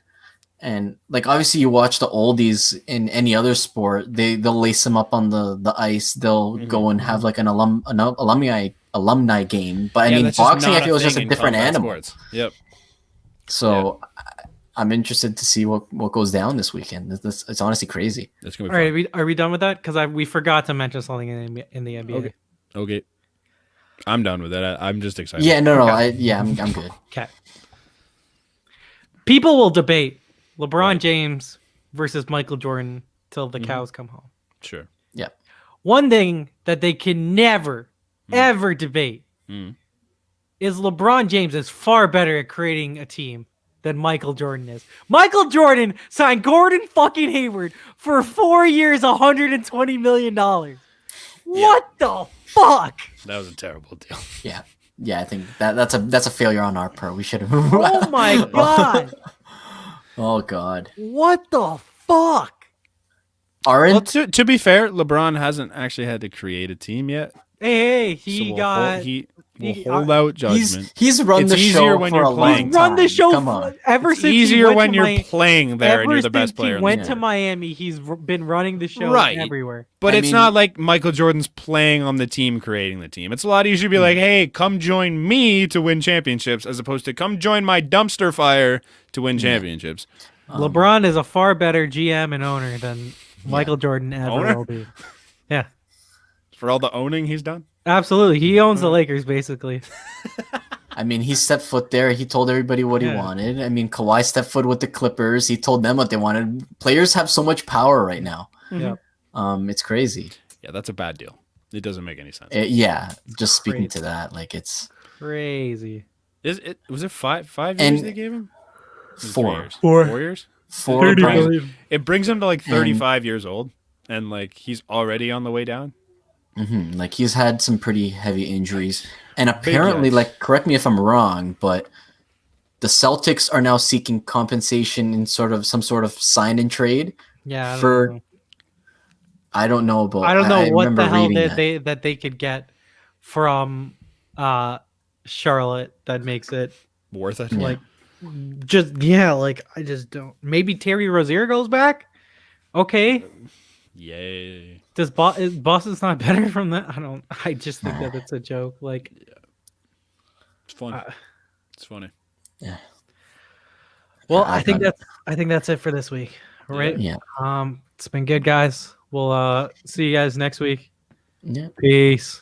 And obviously you watch the oldies in any other sport, they'll lace them up on the ice. They'll go and have an alumni game. But I mean, boxing, I feel is just a different animal. Sports. Yep. So I'm interested to see what goes down this weekend. It's honestly crazy. That's gonna be all right. Are we done with that? Because we forgot to mention something in the NBA. Okay. I'm done with that. I'm just excited. Yeah. No. Okay. I'm good. Okay. People will debate LeBron James versus Michael Jordan till the cows come home. Sure. Yeah. One thing that they can never, ever debate is LeBron James is far better at creating a team than Michael Jordan is. Michael Jordan signed Gordon fucking Hayward for 4 years, $120 million. What the fuck? That was a terrible deal. Yeah. Yeah, I think that's a failure on our part. We should have. Oh my god. Oh god. What the fuck? Aron? Well, to be fair, LeBron hasn't actually had to create a team yet. Hey, We'll hold out judgment. He's run the show for a long time. He's run the show ever since. It's easier when you're playing there and you're the best player. He went to Miami. He's been running the show everywhere. But it's not like Michael Jordan's playing on the team, creating the team. It's a lot easier to be like, hey, come join me to win championships, as opposed to come join my dumpster fire to win championships. LeBron is a far better GM and owner than Michael Jordan ever will be. Yeah. For all the owning he's done? Absolutely. He owns the Lakers, basically. I mean, he stepped foot there. He told everybody what he wanted. I mean, Kawhi stepped foot with the Clippers. He told them what they wanted. Players have so much power right now. Yeah. It's crazy. Yeah, that's a bad deal. It doesn't make any sense. Just speaking to that, it's crazy. Was it five years they gave him? 4 years? 4. It brings him to 35 years old, and he's already on the way down. Mm-hmm. He's had some pretty heavy injuries, and apparently, correct me if I'm wrong, but the Celtics are now seeking compensation in some sort of sign and trade. Yeah. I don't know about. I don't know what the hell that they could get from Charlotte that makes it worth it. I just don't. Maybe Terry Rozier goes back. Okay. Yay. Is Boston's not better from that? I just think that it's a joke. It's funny. It's funny. Yeah. Well, I think that's it for this week. Right? Yeah. It's been good, guys. We'll see you guys next week. Yeah. Peace.